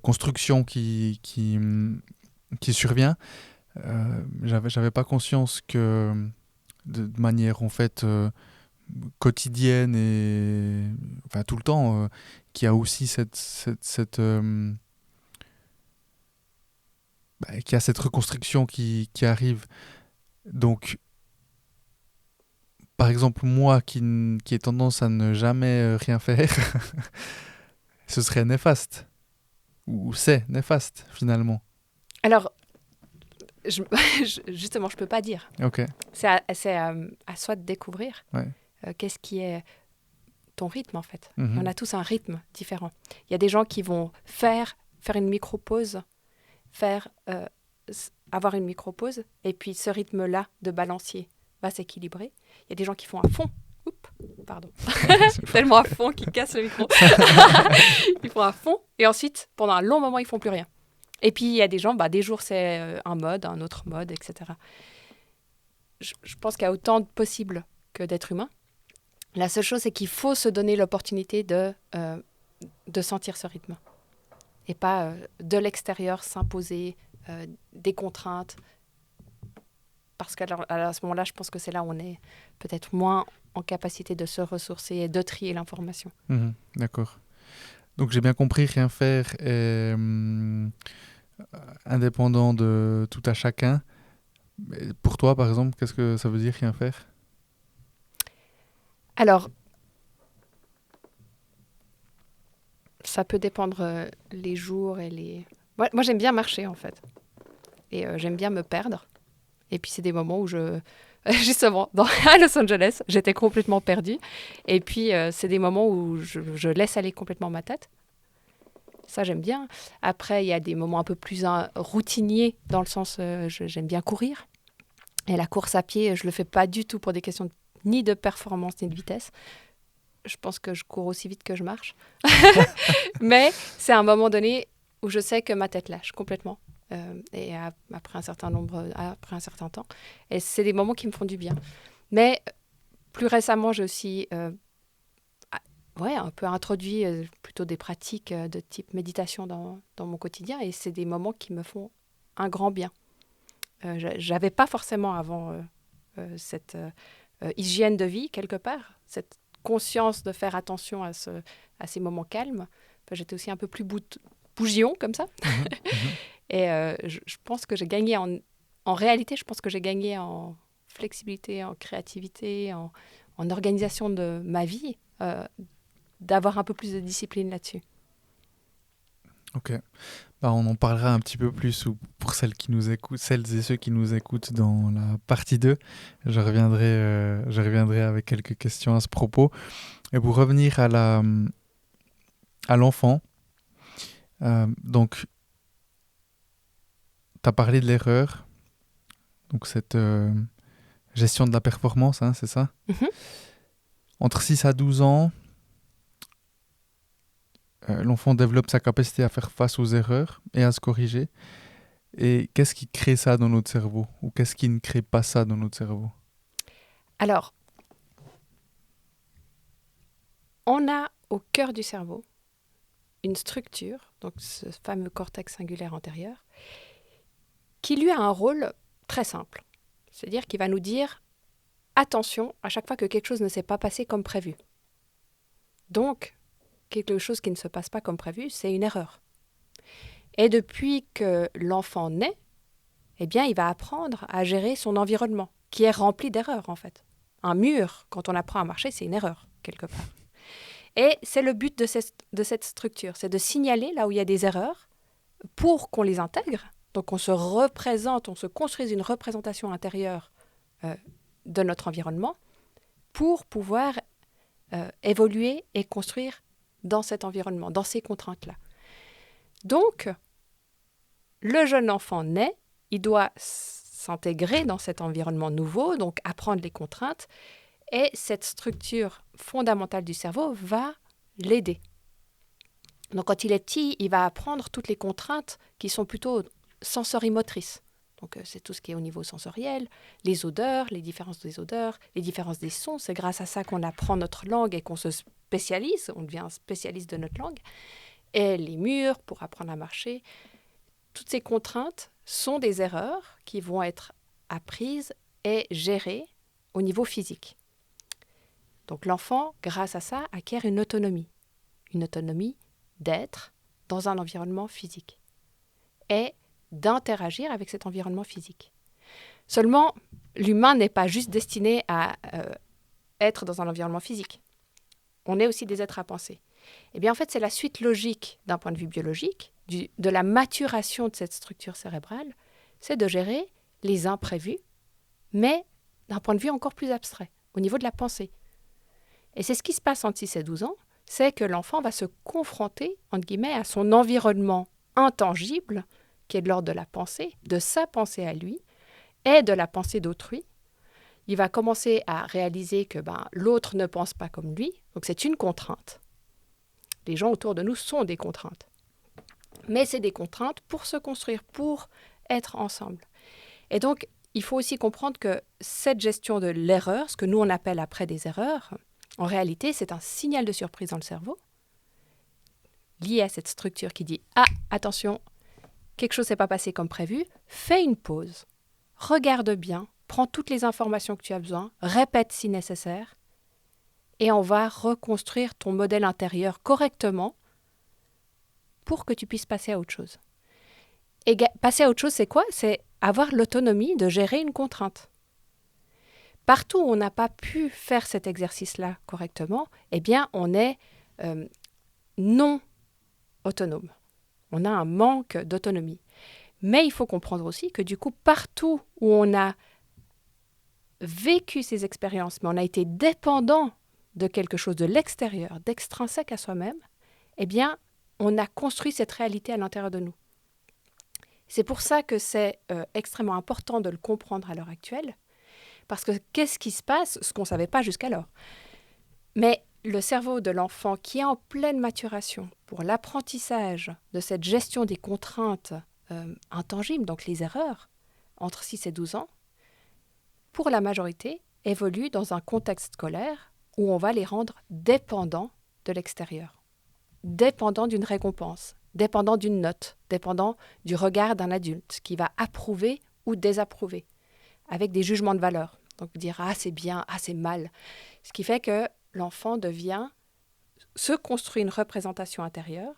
construction qui survient. J'avais pas conscience que de manière en fait quotidienne et enfin tout le temps, qu'il y a aussi qu'il y a cette reconstruction qui arrive. Donc, par exemple, moi qui ai tendance à ne jamais rien faire, ce serait néfaste. Ou c'est néfaste, finalement. Alors, justement, je ne peux pas dire. Ok, C'est à soi de découvrir ouais. qu'est-ce qui est ton rythme, en fait. Et on Mhm. a tous un rythme différent. Il y a des gens qui vont faire une micro-pause, avoir une micro-pause, et puis ce rythme-là de balancier va s'équilibrer. Il y a des gens qui font à fond. Oups, pardon. Tellement à fond qu'ils cassent le micro. Ils font à fond, et ensuite, pendant un long moment, ils font plus rien. Et puis, il y a des gens, des jours, c'est un mode, un autre mode, etc. Je pense qu'il y a autant de possibles que d'êtres humains. La seule chose, c'est qu'il faut se donner l'opportunité de sentir ce rythme. Et pas de l'extérieur s'imposer des contraintes. Parce qu'à ce moment-là, je pense que c'est là où on est peut-être moins en capacité de se ressourcer et de trier l'information. Mhm. D'accord. Donc j'ai bien compris, rien faire est indépendant de tout à chacun. Mais pour toi, par exemple, qu'est-ce que ça veut dire rien faire? Alors, ça peut dépendre les jours et les... Moi, j'aime bien marcher, en fait. Et j'aime bien me perdre. Et puis, c'est des moments où justement, à Los Angeles, j'étais complètement perdue. Et puis, c'est des moments où je laisse aller complètement ma tête. Ça, j'aime bien. Après, il y a des moments un peu plus routiniers, dans le sens, j'aime bien courir. Et la course à pied, je ne le fais pas du tout pour des questions ni de performance ni de vitesse. Je pense que je cours aussi vite que je marche. Mais c'est à un moment donné où je sais que ma tête lâche complètement. Et après un certain temps. Et c'est des moments qui me font du bien. Mais plus récemment, j'ai aussi un peu introduit plutôt des pratiques de type méditation dans mon quotidien. Et c'est des moments qui me font un grand bien. J'avais pas forcément avant cette hygiène de vie, quelque part, cette conscience de faire attention à ces moments calmes. Enfin, j'étais aussi un peu plus bougillon, comme ça. Mhm. Mhm. Et je pense que j'ai gagné en réalité, je pense que j'ai gagné en flexibilité, en créativité, en organisation de ma vie, d'avoir un peu plus de discipline là-dessus. Ok. On en parlera un petit peu plus pour celles et ceux qui nous écoutent dans la partie 2. Je reviendrai avec quelques questions à ce propos. Et pour revenir à l'enfant, donc, tu as parlé de l'erreur, donc cette gestion de la performance, hein, c'est ça? Mhm. Entre 6 à 12 ans, l'enfant développe sa capacité à faire face aux erreurs et à se corriger. Et qu'est-ce qui crée ça dans notre cerveau? Ou qu'est-ce qui ne crée pas ça dans notre cerveau? Alors, on a au cœur du cerveau une structure, donc ce fameux cortex singulaire antérieur, qui lui a un rôle très simple. C'est-à-dire qu'il va nous dire attention à chaque fois que quelque chose ne s'est pas passé comme prévu. Donc, quelque chose qui ne se passe pas comme prévu, c'est une erreur. Et depuis que l'enfant naît, eh bien, il va apprendre à gérer son environnement, qui est rempli d'erreurs, en fait. Un mur, quand on apprend à marcher, c'est une erreur, quelque part. Et c'est le but de cette structure, c'est de signaler là où il y a des erreurs pour qu'on les intègre. Donc, on se construise une représentation intérieure de notre environnement pour pouvoir évoluer et construire dans cet environnement, dans ces contraintes-là. Donc, le jeune enfant naît, il doit s'intégrer dans cet environnement nouveau, donc apprendre les contraintes, et cette structure fondamentale du cerveau va l'aider. Donc, quand il est petit, il va apprendre toutes les contraintes qui sont plutôt sensorimotrices. Donc, c'est tout ce qui est au niveau sensoriel, les odeurs, les différences des odeurs, les différences des sons. C'est grâce à ça qu'on apprend notre langue et qu'on se spécialise, on devient un spécialiste de notre langue. Et les murs pour apprendre à marcher. Toutes ces contraintes sont des erreurs qui vont être apprises et gérées au niveau physique. Donc l'enfant, grâce à ça, acquiert une autonomie d'être dans un environnement physique et d'interagir avec cet environnement physique. Seulement, l'humain n'est pas juste destiné à être dans un environnement physique. On est aussi des êtres à penser. Eh bien, en fait, c'est la suite logique d'un point de vue biologique, de la maturation de cette structure cérébrale, c'est de gérer les imprévus, mais d'un point de vue encore plus abstrait, au niveau de la pensée. Et c'est ce qui se passe entre 6 et 12 ans, c'est que l'enfant va se confronter, entre guillemets, à son environnement intangible, qui est de l'ordre de la pensée, de sa pensée à lui, et de la pensée d'autrui. Il va commencer à réaliser que l'autre ne pense pas comme lui, donc c'est une contrainte. Les gens autour de nous sont des contraintes. Mais c'est des contraintes pour se construire, pour être ensemble. Et donc, il faut aussi comprendre que cette gestion de l'erreur, ce que nous on appelle après des erreurs, en réalité, c'est un signal de surprise dans le cerveau, lié à cette structure qui dit « Ah, attention, quelque chose ne s'est pas passé comme prévu, fais une pause, regarde bien, prends toutes les informations que tu as besoin, répète si nécessaire, et on va reconstruire ton modèle intérieur correctement pour que tu puisses passer à autre chose. » Et passer à autre chose, c'est quoi ? C'est avoir l'autonomie de gérer une contrainte. Partout où on n'a pas pu faire cet exercice-là correctement, eh bien, on est non autonome. On a un manque d'autonomie. Mais il faut comprendre aussi que du coup, partout où on a vécu ces expériences, mais on a été dépendant de quelque chose de l'extérieur, d'extrinsèque à soi-même, eh bien, on a construit cette réalité à l'intérieur de nous. C'est pour ça que c'est extrêmement important de le comprendre à l'heure actuelle, parce que qu'est-ce qui se passe, ce qu'on ne savait pas jusqu'alors. Mais le cerveau de l'enfant qui est en pleine maturation pour l'apprentissage de cette gestion des contraintes intangibles, donc les erreurs, entre 6 et 12 ans, pour la majorité, évolue dans un contexte scolaire où on va les rendre dépendants de l'extérieur, dépendants d'une récompense, dépendants d'une note, dépendants du regard d'un adulte qui va approuver ou désapprouver, avec des jugements de valeur. Donc dire « ah c'est bien, ah c'est mal ». Ce qui fait que l'enfant se construit une représentation intérieure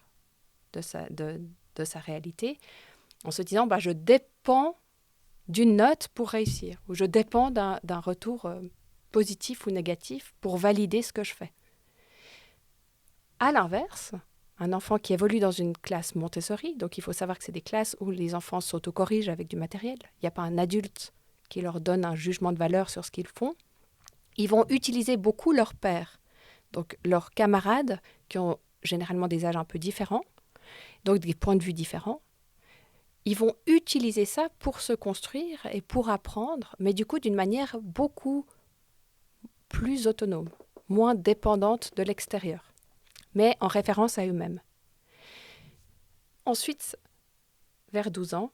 de sa réalité en se disant je dépends d'une note pour réussir, ou je dépends d'un retour positif ou négatif pour valider ce que je fais. À l'inverse, un enfant qui évolue dans une classe Montessori, donc il faut savoir que c'est des classes où les enfants s'autocorrigent avec du matériel, il n'y a pas un adulte qui leur donne un jugement de valeur sur ce qu'ils font, ils vont utiliser beaucoup leurs pairs, donc leurs camarades qui ont généralement des âges un peu différents, donc des points de vue différents. Ils vont utiliser ça pour se construire et pour apprendre, mais du coup d'une manière beaucoup plus autonome, moins dépendante de l'extérieur, mais en référence à eux-mêmes. Ensuite, vers 12 ans,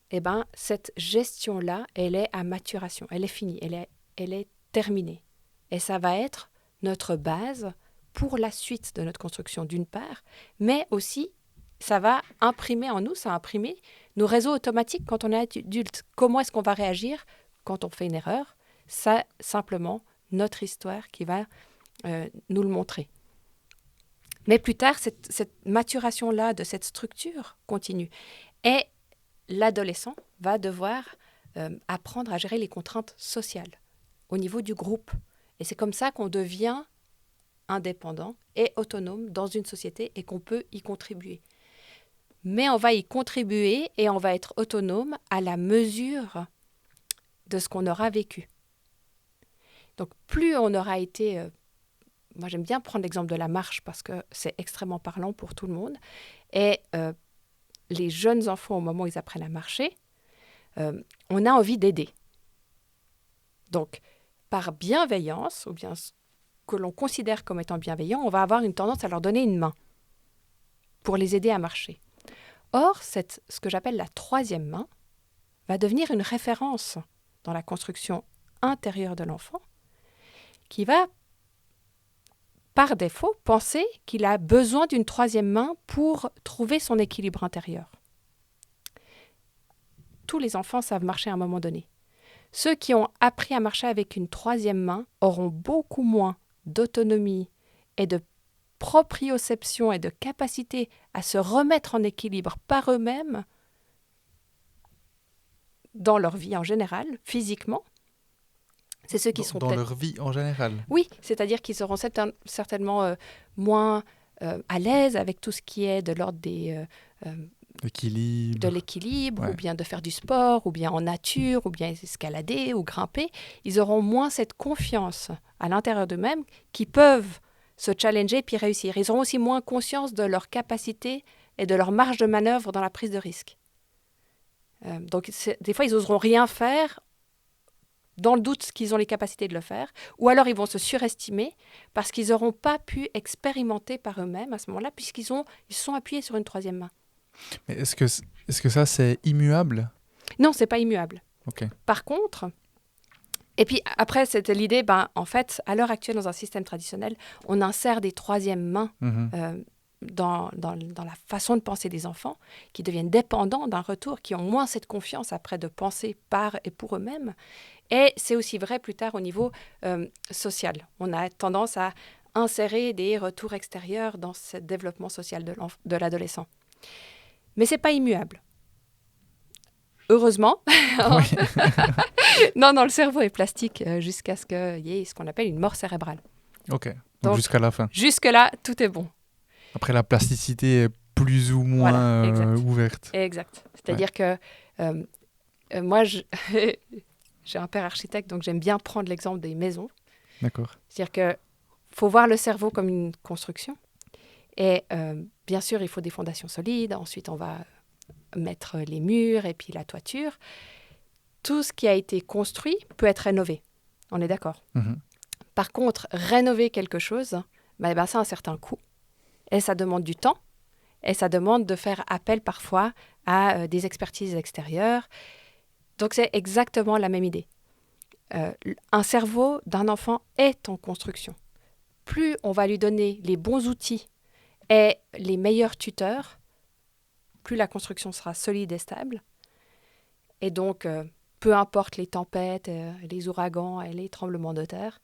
cette gestion-là, elle est à maturation, elle est finie, elle est terminée. Et ça va être notre base pour la suite de notre construction d'une part, mais aussi ça va imprimer en nous, ça va imprimer nos réseaux automatiques quand on est adulte. Comment est-ce qu'on va réagir quand on fait une erreur? C'est simplement notre histoire qui va nous le montrer. Mais plus tard, cette maturation-là de cette structure continue. Et l'adolescent va devoir apprendre à gérer les contraintes sociales au niveau du groupe. Et c'est comme ça qu'on devient indépendant et autonome dans une société et qu'on peut y contribuer. Mais on va y contribuer et on va être autonome à la mesure de ce qu'on aura vécu. Donc plus on aura été... moi j'aime bien prendre l'exemple de la marche parce que c'est extrêmement parlant pour tout le monde. Et les jeunes enfants, au moment où ils apprennent à marcher, on a envie d'aider. Donc, par bienveillance, ou bien ce que l'on considère comme étant bienveillant, on va avoir une tendance à leur donner une main pour les aider à marcher. Or, ce que j'appelle la troisième main va devenir une référence dans la construction intérieure de l'enfant qui va, par défaut, penser qu'il a besoin d'une troisième main pour trouver son équilibre intérieur. Tous les enfants savent marcher à un moment donné. Ceux qui ont appris à marcher avec une troisième main auront beaucoup moins d'autonomie et de proprioception et de capacité à se remettre en équilibre par eux-mêmes dans leur vie en général, physiquement. C'est ceux qui sont dans leur vie en général. Oui, c'est-à-dire qu'ils seront certainement moins à l'aise avec tout ce qui est de l'ordre de l'équilibre, ouais. Ou bien de faire du sport, ou bien en nature, ou bien escalader, ou grimper. Ils auront moins cette confiance à l'intérieur d'eux-mêmes qu'ils peuvent se challenger puis réussir. Ils auront aussi moins conscience de leur capacité et de leur marge de manœuvre dans la prise de risque. Donc, des fois, ils n'oseront rien faire dans le doute qu'ils ont les capacités de le faire, ou alors ils vont se surestimer parce qu'ils n'auront pas pu expérimenter par eux-mêmes à ce moment-là, puisqu'ils se sont appuyés sur une troisième main. Mais est-ce que ça, c'est immuable? Non, c'est pas immuable. Okay. Par contre, et puis après, c'était l'idée, en fait, à l'heure actuelle, dans un système traditionnel, on insère des troisièmes mains dans la façon de penser des enfants, qui deviennent dépendants d'un retour, qui ont moins cette confiance après de penser par et pour eux-mêmes. Et c'est aussi vrai plus tard au niveau social. On a tendance à insérer des retours extérieurs dans ce développement social de l'adolescent. Mais ce n'est pas immuable. Heureusement. Oui. Non, le cerveau est plastique jusqu'à ce qu'il y ait ce qu'on appelle une mort cérébrale. Ok, donc jusqu'à la fin. Jusque-là, tout est bon. Après, la plasticité est plus ou moins ouverte. Exact. C'est-à-dire que moi, j'ai un père architecte, donc j'aime bien prendre l'exemple des maisons. D'accord. C'est-à-dire qu'il faut voir le cerveau comme une construction. Et bien sûr, il faut des fondations solides. Ensuite, on va mettre les murs et puis la toiture. Tout ce qui a été construit peut être rénové. On est d'accord. Par contre, rénover quelque chose, ça a un certain coût. Et ça demande du temps. Et ça demande de faire appel parfois à des expertises extérieures. Donc, c'est exactement la même idée. Un cerveau d'un enfant est en construction. Plus on va lui donner les bons outils et les meilleurs tuteurs, plus la construction sera solide et stable. Et donc, peu importe les tempêtes, les ouragans et les tremblements de terre.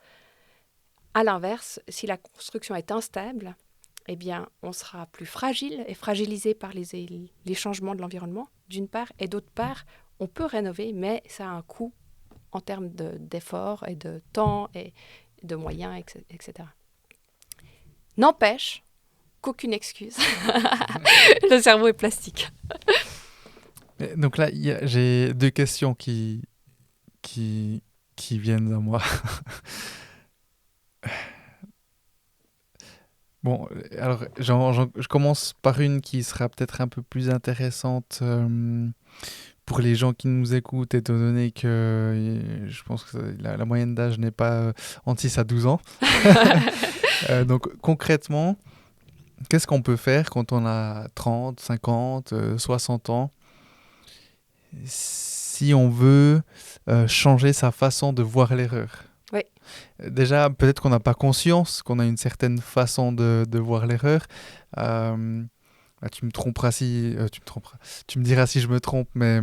À l'inverse, si la construction est instable, eh bien, on sera plus fragile et fragilisé par les changements de l'environnement, d'une part, et d'autre part, on peut rénover, mais ça a un coût en termes d'efforts et de temps et de moyens, etc. N'empêche qu'aucune excuse. Le cerveau est plastique. Donc là, j'ai deux questions qui viennent à moi. Bon, alors je commence par une qui sera peut-être un peu plus intéressante pour les gens qui nous écoutent, étant donné que je pense que la moyenne d'âge n'est pas entre 6 à 12 ans. Donc concrètement, qu'est-ce qu'on peut faire quand on a 30, 50, 60 ans si on veut changer sa façon de voir l'erreur? Oui. Déjà, peut-être qu'on n'a pas conscience qu'on a une certaine façon de voir l'erreur. tu me tromperas si... tu me tromperas. Tu me diras si je me trompe, mais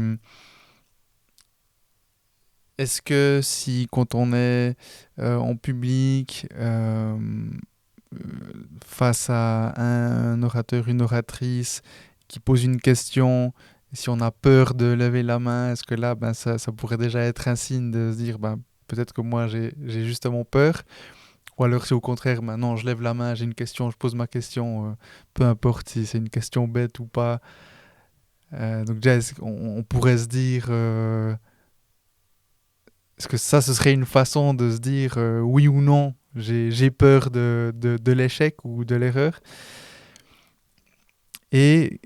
est-ce que si quand on est en public, face à un orateur, une oratrice qui pose une question, si on a peur de lever la main, est-ce que là, ben, ça pourrait déjà être un signe de se dire, ben, peut-être que moi, j'ai justement peur. Ou alors si au contraire, maintenant je lève la main, j'ai une question, je pose ma question, peu importe si c'est une question bête ou pas. Donc déjà, on pourrait se dire, est-ce que ça, ce serait une façon de se dire oui ou non, j'ai peur de l'échec ou de l'erreur. Et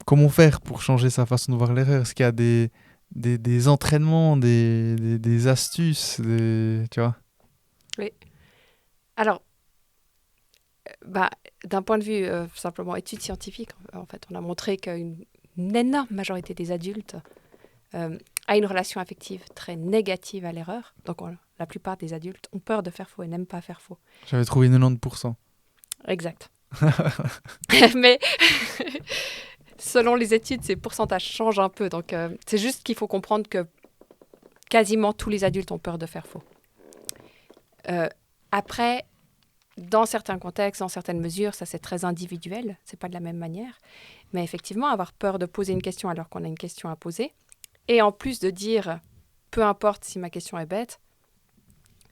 comment faire pour changer sa façon de voir l'erreur? Est-ce qu'il y a des entraînements, des astuces, tu vois? Oui. Alors, bah, d'un point de vue simplement études scientifiques, en fait, on a montré qu'une énorme majorité des adultes a une relation affective très négative à l'erreur. Donc, la plupart des adultes ont peur de faire faux et n'aiment pas faire faux. J'avais trouvé 90%. Exact. Mais selon les études, ces pourcentages changent un peu. Donc, c'est juste qu'il faut comprendre que quasiment tous les adultes ont peur de faire faux. Après, dans certains contextes, dans certaines mesures, ça c'est très individuel, c'est pas de la même manière. Mais effectivement, avoir peur de poser une question alors qu'on a une question à poser, et en plus de dire, peu importe si ma question est bête,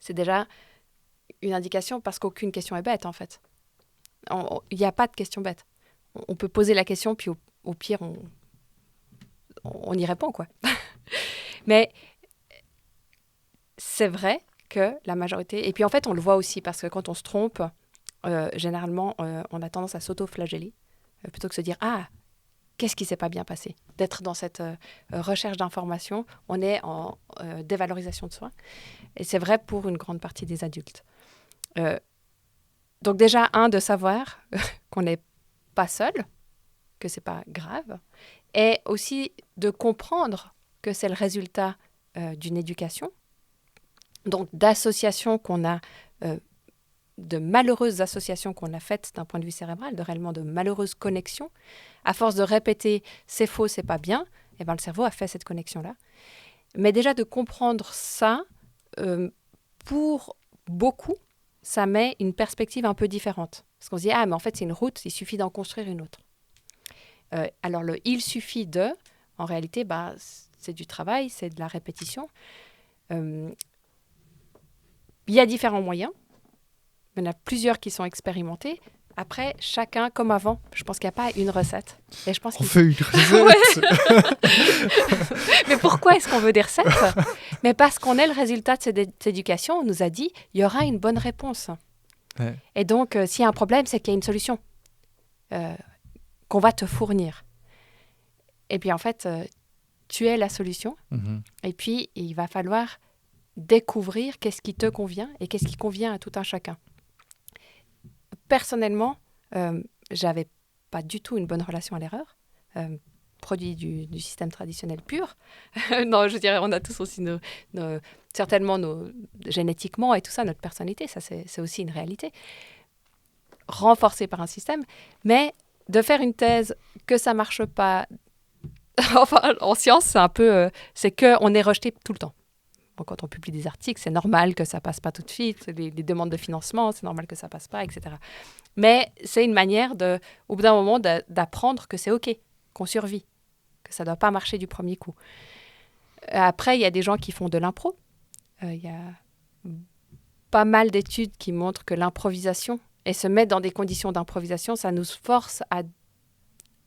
c'est déjà une indication parce qu'aucune question est bête en fait. Il n'y a pas de question bête. On peut poser la question, puis au pire, on y répond, quoi. Mais c'est vrai que la majorité... Et puis en fait, on le voit aussi, parce que quand on se trompe, généralement, on a tendance à s'auto-flageller, plutôt que de se dire « Ah, qu'est-ce qui ne s'est pas bien passé ?» D'être dans cette recherche d'information, on est en dévalorisation de soi. Et c'est vrai pour une grande partie des adultes. Donc déjà, de savoir qu'on n'est pas seul, que ce n'est pas grave, et aussi de comprendre que c'est le résultat d'une éducation, donc d'associations qu'on a, de malheureuses associations qu'on a faites d'un point de vue cérébral, de réellement de malheureuses connexions. À force de répéter « c'est faux, c'est pas bien », eh ben, le cerveau a fait cette connexion-là. Mais déjà de comprendre ça, pour beaucoup, ça met une perspective un peu différente. Parce qu'on se dit « Ah, mais en fait, c'est une route, il suffit d'en construire une autre. » Alors, « il suffit de », en réalité, c'est du travail, c'est de la répétition. Il y a différents moyens. Il y en a plusieurs qui sont expérimentés. Après, chacun, comme avant, je pense qu'il n'y a pas une recette. Et je pense on fait une recette. Mais pourquoi est-ce qu'on veut des recettes? Mais parce qu'on est le résultat de cette éducation. On nous a dit, il y aura une bonne réponse. Ouais. Et donc, s'il y a un problème, c'est qu'il y a une solution qu'on va te fournir. Et puis, en fait, tu es la solution. Mm-hmm. Et puis, il va falloir découvrir qu'est-ce qui te convient et qu'est-ce qui convient à tout un chacun. Personnellement, j'avais pas du tout une bonne relation à l'erreur, produit du système traditionnel pur. Non, je dirais, on a tous aussi certainement génétiquement et tout ça, notre personnalité, ça c'est aussi une réalité, renforcée par un système. Mais de faire une thèse que ça marche pas, enfin en science, c'est un peu, c'est qu'on est rejeté tout le temps. Bon, quand on publie des articles, c'est normal que ça passe pas tout de suite. Les demandes de financement, c'est normal que ça passe pas, etc. Mais c'est une manière, au bout d'un moment, d'apprendre que c'est OK, qu'on survit, que ça doit pas marcher du premier coup. Après, il y a des gens qui font de l'impro. Il y a pas mal d'études qui montrent que l'improvisation, et se mettre dans des conditions d'improvisation, ça nous force à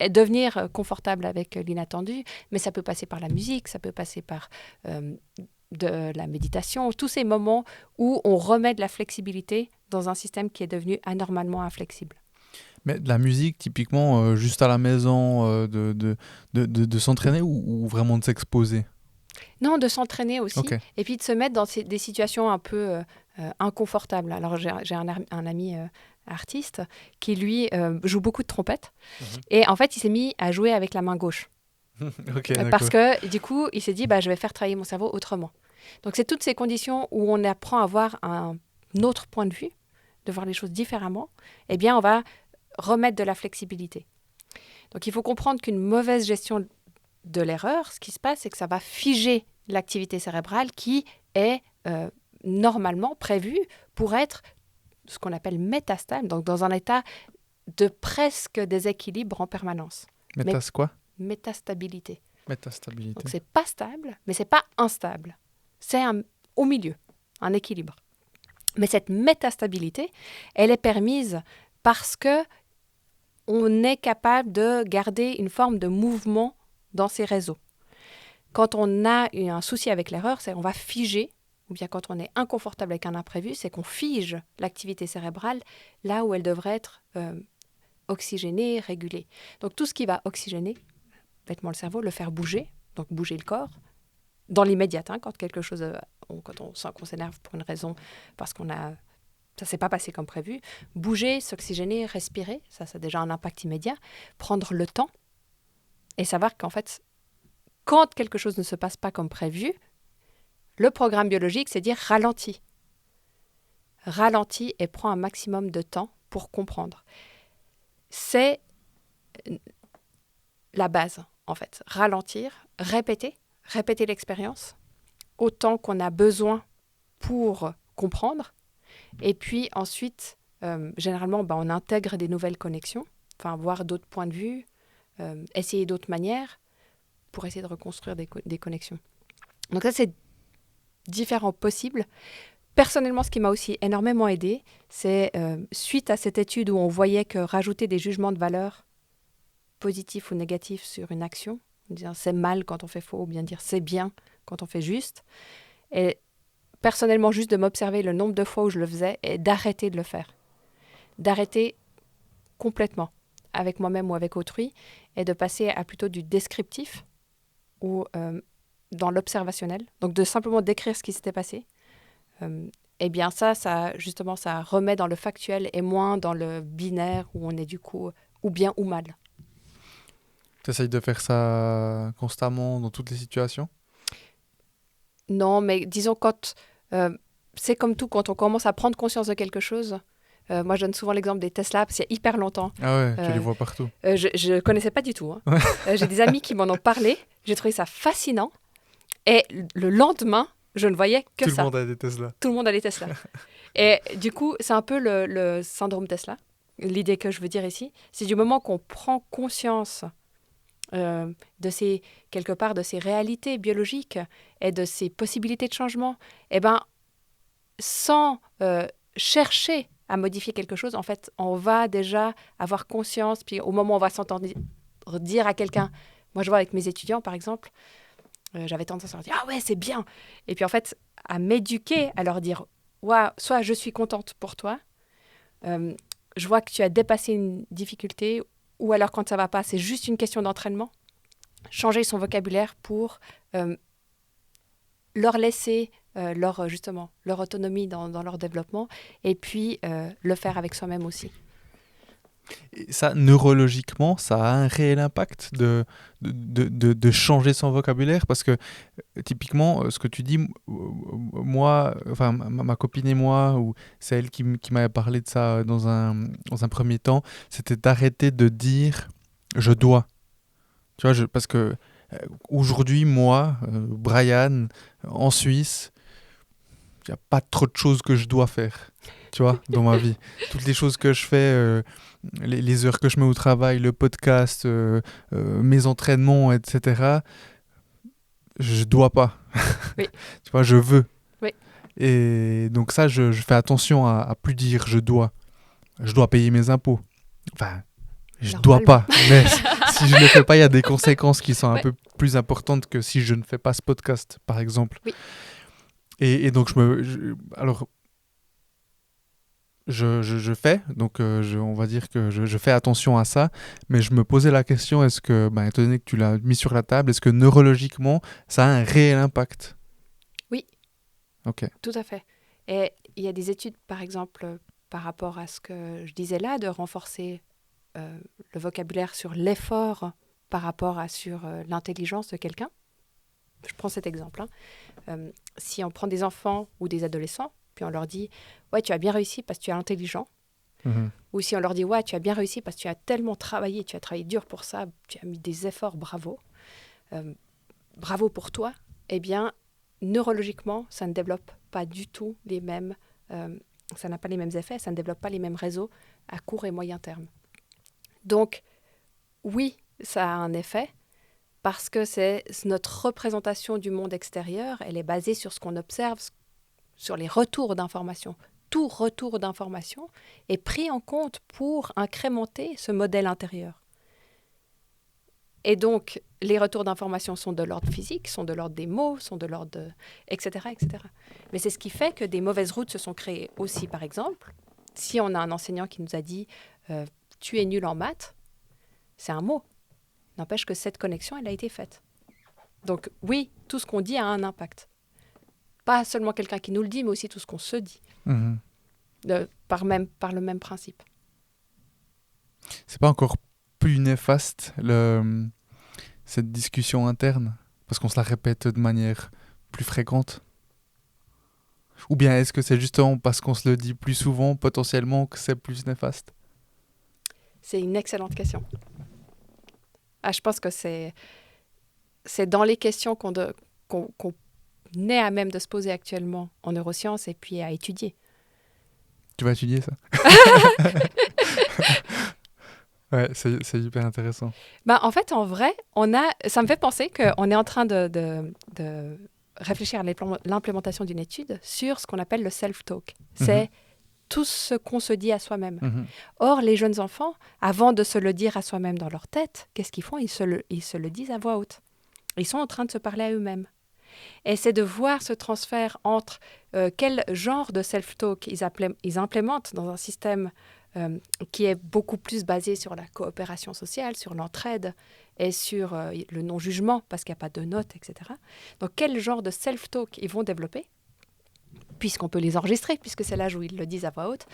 devenir confortable avec l'inattendu. Mais ça peut passer par la musique, ça peut passer par... de la méditation, tous ces moments où on remet de la flexibilité dans un système qui est devenu anormalement inflexible. Mais de la musique, typiquement, juste à la maison, de s'entraîner ou vraiment de s'exposer? Non, de s'entraîner aussi, okay. Et puis de se mettre dans des situations un peu inconfortables. Alors j'ai un ami artiste qui, lui, joue beaucoup de trompette, et en fait, il s'est mis à jouer avec la main gauche. Okay, parce que du coup, il s'est dit, je vais faire travailler mon cerveau autrement. Donc, c'est toutes ces conditions où on apprend à avoir un autre point de vue, de voir les choses différemment. Eh bien, on va remettre de la flexibilité. Donc il faut comprendre qu'une mauvaise gestion de l'erreur, ce qui se passe, c'est que ça va figer l'activité cérébrale qui est normalement prévue pour être ce qu'on appelle métastable, donc dans un état de presque déséquilibre en permanence. Quoi? Métastabilité. Métastabilité. Donc c'est pas stable, mais c'est pas instable. C'est au milieu, un équilibre. Mais cette métastabilité, elle est permise parce que on est capable de garder une forme de mouvement dans ces réseaux. Quand on a un souci avec l'erreur, c'est qu'on va figer, ou bien quand on est inconfortable avec un imprévu, c'est qu'on fige l'activité cérébrale là où elle devrait être oxygénée, régulée. Donc tout ce qui va oxygéner, bêtement le cerveau, le faire bouger, donc bouger le corps, dans l'immédiat, quand quelque chose, quand on sent qu'on s'énerve pour une raison, parce ça ne s'est pas passé comme prévu, bouger, s'oxygéner, respirer, ça a déjà un impact immédiat, prendre le temps et savoir qu'en fait, quand quelque chose ne se passe pas comme prévu, le programme biologique, c'est dire ralentis. Ralentis et prends un maximum de temps pour comprendre. C'est la base, en fait. Ralentir, répéter l'expérience autant qu'on a besoin pour comprendre. Et puis ensuite, généralement, on intègre des nouvelles connexions, voir d'autres points de vue, essayer d'autres manières pour essayer de reconstruire des connexions. Donc ça, c'est différents possibles. Personnellement, ce qui m'a aussi énormément aidé, c'est suite à cette étude où on voyait que rajouter des jugements de valeur positifs ou négatifs sur une action, dire c'est mal quand on fait faux, ou bien dire c'est bien quand on fait juste, et personnellement, juste de m'observer le nombre de fois où je le faisais et d'arrêter de le faire. D'arrêter complètement, avec moi-même ou avec autrui, et de passer à plutôt du descriptif ou dans l'observationnel. Donc de simplement décrire ce qui s'était passé. Eh bien ça remet dans le factuel et moins dans le binaire où on est du coup ou bien ou mal. Tu essayes de faire ça constamment dans toutes les situations? Non, mais disons c'est comme tout, quand on commence à prendre conscience de quelque chose. Moi, je donne souvent l'exemple des Tesla, parce qu'il y a hyper longtemps. Ah ouais, tu les vois partout. Je ne connaissais pas du tout. Ouais. J'ai des amis qui m'en ont parlé. J'ai trouvé ça fascinant. Et le lendemain, je ne voyais que ça. Tout le monde a des Tesla. Tout le monde a des Tesla. Et du coup, c'est un peu le syndrome Tesla. L'idée que je veux dire ici, c'est du moment qu'on prend conscience de ces réalités biologiques et de ces possibilités de changement, sans chercher à modifier quelque chose, en fait, on va déjà avoir conscience, puis au moment où on va s'entendre dire à quelqu'un, moi je vois avec mes étudiants par exemple, j'avais tendance à leur dire « Ah ouais, c'est bien !» Et puis en fait, à m'éduquer, à leur dire « Ouais, soit je suis contente pour toi, je vois que tu as dépassé une difficulté, ou alors quand ça va pas, c'est juste une question d'entraînement. » Changer son vocabulaire pour leur laisser leur autonomie dans leur développement, et puis le faire avec soi-même aussi. Et ça, neurologiquement, ça a un réel impact de changer son vocabulaire, parce que typiquement, ce que tu dis, moi, enfin ma copine et moi, ou c'est elle qui m'avait parlé de ça dans un premier temps, c'était d'arrêter de dire « je dois ». Tu vois, parce que aujourd'hui, moi, Brian, en Suisse, il n'y a pas trop de choses que je dois faire, tu vois, dans ma vie. Toutes les choses que je fais, les heures que je mets au travail, le podcast, mes entraînements, etc., je dois pas. Oui. Tu vois, je veux. Oui. Et donc ça, je fais attention à plus dire je dois. Je dois payer mes impôts. Enfin, je dois pas. Mais si je ne le fais pas, il y a des conséquences qui sont un peu plus importantes que si je ne fais pas ce podcast, par exemple. Oui. Et donc, je fais, donc on va dire que je fais attention à ça, mais je me posais la question, est-ce que, étant donné que tu l'as mis sur la table, est-ce que neurologiquement, ça a un réel impact? Oui. Ok. Tout à fait. Et il y a des études, par exemple, par rapport à ce que je disais là, de renforcer le vocabulaire sur l'effort par rapport sur l'intelligence de quelqu'un. Je prends cet exemple. Si on prend des enfants ou des adolescents, puis on leur dit « Ouais, tu as bien réussi parce que tu es intelligent », Mhm. Ou si on leur dit, ouais, tu as bien réussi parce que tu as tellement travaillé, tu as travaillé dur pour ça, tu as mis des efforts, bravo, bravo pour toi, eh bien, neurologiquement, ça ne développe pas du tout les mêmes, ça n'a pas les mêmes effets, ça ne développe pas les mêmes réseaux à court et moyen terme. Donc, oui, ça a un effet parce que c'est notre représentation du monde extérieur, elle est basée sur ce qu'on observe, sur les retours d'informations. Tout retour d'information est pris en compte pour incrémenter ce modèle intérieur. Et donc, les retours d'information sont de l'ordre physique, sont de l'ordre des mots, sont de l'ordre de... etc., etc. Mais c'est ce qui fait que des mauvaises routes se sont créées aussi, par exemple. Si on a un enseignant qui nous a dit tu es nul en maths, c'est un mot. N'empêche que cette connexion, elle a été faite. Donc oui, tout ce qu'on dit a un impact. Pas seulement quelqu'un qui nous le dit, mais aussi tout ce qu'on se dit. Mhm. Par le même principe. C'est pas encore plus néfaste cette discussion interne parce qu'on se la répète de manière plus fréquente? Ou bien est-ce que c'est justement parce qu'on se le dit plus souvent potentiellement que c'est plus néfaste? C'est une excellente question. Je pense que c'est dans les questions qu'on est à même de se poser actuellement en neurosciences et puis à étudier. Tu vas étudier ça? Ouais, c'est hyper intéressant. En fait, en vrai, ça me fait penser qu'on est en train de réfléchir à l'implémentation d'une étude sur ce qu'on appelle le self-talk. C'est tout ce qu'on se dit à soi-même. Mhm. Or, les jeunes enfants, avant de se le dire à soi-même dans leur tête, qu'est-ce qu'ils font ? Ils se le disent à voix haute. Ils sont en train de se parler à eux-mêmes. Et c'est de voir ce transfert entre quel genre de self-talk ils implémentent dans un système qui est beaucoup plus basé sur la coopération sociale, sur l'entraide et sur le non-jugement, parce qu'il n'y a pas de notes, etc. Donc, quel genre de self-talk ils vont développer, puisqu'on peut les enregistrer, puisque c'est l'âge où ils le disent à voix haute,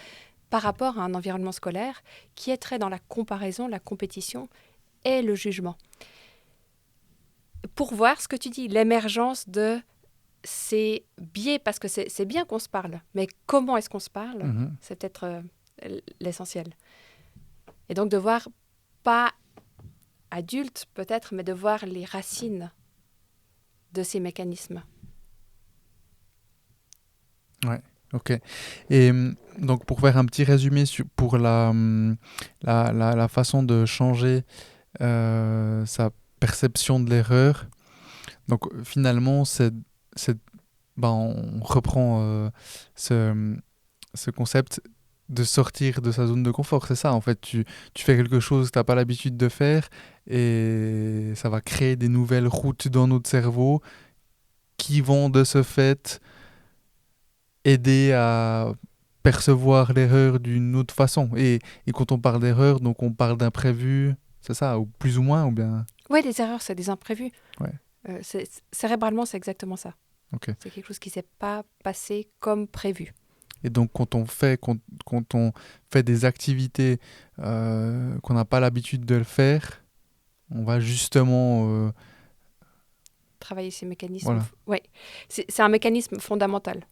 par rapport à un environnement scolaire qui est très dans la comparaison, la compétition et le jugement. Pour voir ce que tu dis, l'émergence de ces biais, parce que c'est bien qu'on se parle, mais comment est-ce qu'on se parle, c'est peut-être l'essentiel. Et donc de voir, pas adulte peut-être, mais de voir les racines de ces mécanismes. Ouais, ok. Et donc pour faire un petit résumé pour la façon de changer sa perception de l'erreur, donc finalement on reprend ce concept de sortir de sa zone de confort. C'est ça, en fait, tu fais quelque chose que tu n'as pas l'habitude de faire et ça va créer des nouvelles routes dans notre cerveau qui vont de ce fait aider à percevoir l'erreur d'une autre façon. Et quand on parle d'erreur, donc on parle d'imprévu, c'est ça, ou plus ou moins, ou bien... Oui, les erreurs, c'est des imprévus. Ouais. Cérébralement, c'est exactement ça. Okay. C'est quelque chose qui ne s'est pas passé comme prévu. Et donc, quand on fait des activités qu'on n'a pas l'habitude de le faire, on va justement... travailler ces mécanismes. Voilà. Ouais. C'est un mécanisme fondamental.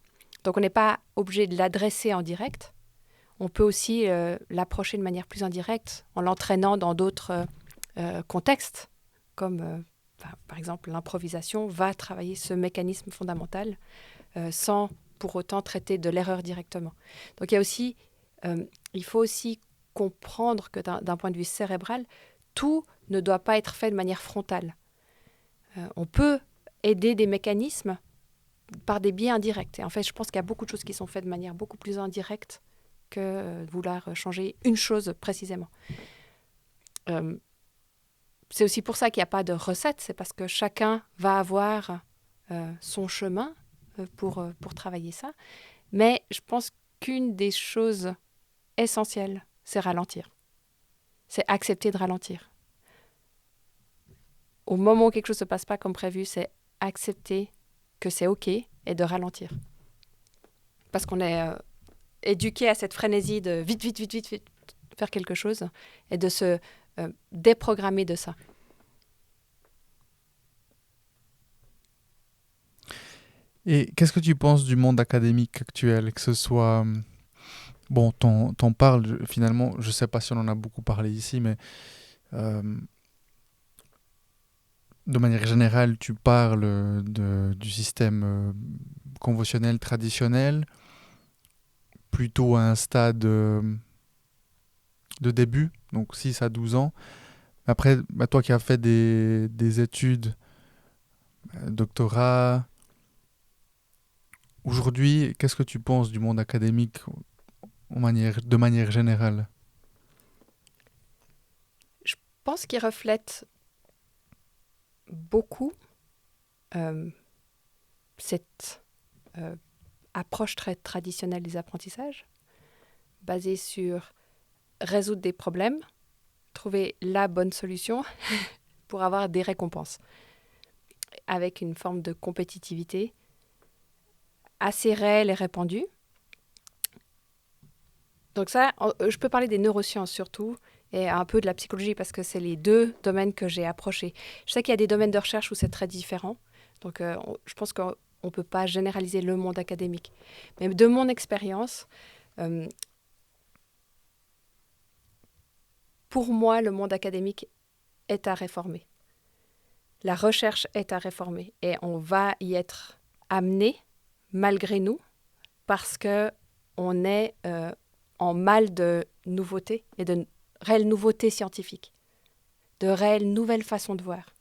Donc, on n'est pas obligé de l'adresser en direct. On peut aussi l'approcher de manière plus indirecte en l'entraînant dans d'autres contextes, comme par exemple l'improvisation va travailler ce mécanisme fondamental sans pour autant traiter de l'erreur directement. Donc il faut aussi comprendre que d'un point de vue cérébral, tout ne doit pas être fait de manière frontale. On peut aider des mécanismes par des biais indirects. Et en fait, je pense qu'il y a beaucoup de choses qui sont faites de manière beaucoup plus indirecte que vouloir changer une chose précisément. C'est aussi pour ça qu'il n'y a pas de recette, c'est parce que chacun va avoir son chemin pour travailler ça. Mais je pense qu'une des choses essentielles, c'est ralentir. C'est accepter de ralentir. Au moment où quelque chose ne se passe pas comme prévu, c'est accepter que c'est OK et de ralentir. Parce qu'on est éduqué à cette frénésie de vite faire quelque chose et de se déprogrammer de ça. Et qu'est-ce que tu penses du monde académique actuel, que ce soit Bon, t'en parles, finalement, je sais pas si on en a beaucoup parlé ici, mais euh, de manière générale, tu parles du système conventionnel traditionnel, plutôt à un stade de début, donc 6 à 12 ans. Après, bah, toi qui as fait des études, doctorat, aujourd'hui, qu'est-ce que tu penses du monde académique de manière générale? Je pense qu'il reflète beaucoup euh, cette euh, approche très traditionnelle des apprentissages, basée sur résoudre des problèmes, trouver la bonne solution pour avoir des récompenses, avec une forme de compétitivité assez réelle et répandue. Donc ça, je peux parler des neurosciences surtout, et un peu de la psychologie, parce que c'est les deux domaines que j'ai approchés. Je sais qu'il y a des domaines de recherche où c'est très différent, donc je pense qu'on ne peut pas généraliser le monde académique. Mais de mon expérience, euh, pour moi, le monde académique est à réformer. La recherche est à réformer, et on va y être amené, malgré nous, parce qu'on est en mal de nouveautés et de réelles nouveautés scientifiques, de réelles nouvelles façons de voir.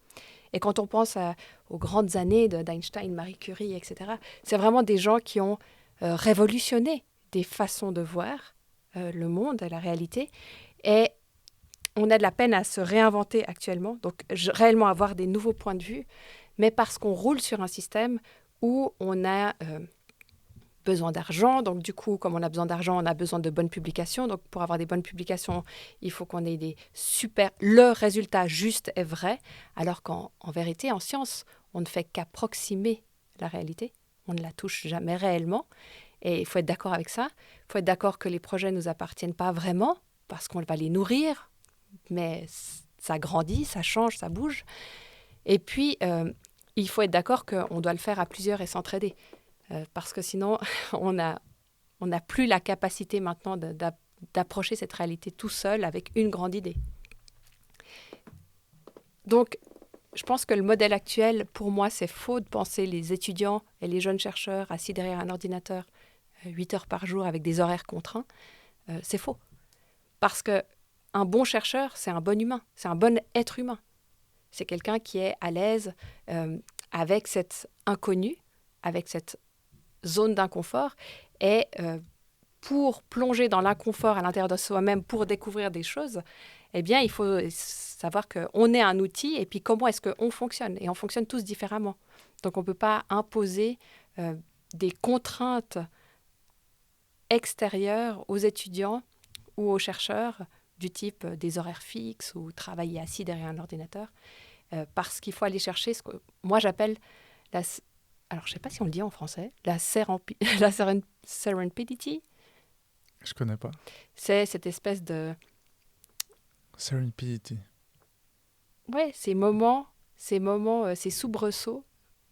Et quand on pense aux grandes années d'Einstein, Marie Curie, etc., c'est vraiment des gens qui ont révolutionné des façons de voir le monde et la réalité. Et on a de la peine à se réinventer actuellement, donc réellement avoir des nouveaux points de vue, mais parce qu'on roule sur un système où on a besoin d'argent. Donc, du coup, comme on a besoin d'argent, on a besoin de bonnes publications. Donc, pour avoir des bonnes publications, il faut qu'on ait le résultat juste et vrai. Alors qu'en vérité, en science, on ne fait qu'approximer la réalité. On ne la touche jamais réellement. Et il faut être d'accord avec ça. Il faut être d'accord que les projets ne nous appartiennent pas vraiment, parce qu'on va les nourrir. Mais ça grandit, ça change, ça bouge. Et puis, il faut être d'accord qu'on doit le faire à plusieurs et s'entraider. Parce que sinon, on n'a plus la capacité maintenant d'approcher cette réalité tout seul avec une grande idée. Donc, je pense que le modèle actuel, pour moi, c'est faux de penser les étudiants et les jeunes chercheurs assis derrière un ordinateur 8 heures par jour avec des horaires contraints. C'est faux. Parce qu'un bon chercheur, c'est un bon humain, c'est un bon être humain. C'est quelqu'un qui est à l'aise avec cet inconnu, avec cette zone d'inconfort, et pour plonger dans l'inconfort à l'intérieur de soi-même pour découvrir des choses, eh bien, il faut savoir qu'on est un outil et puis comment est-ce qu'on fonctionne. Et on fonctionne tous différemment. Donc, on ne peut pas imposer des contraintes extérieures aux étudiants ou aux chercheurs du type des horaires fixes ou travailler assis derrière un ordinateur, parce qu'il faut aller chercher ce que moi j'appelle la... Alors, je ne sais pas si on le dit en français, la serendipity. Je connais pas. C'est cette espèce de... Serendipity. Ouais, ces soubresauts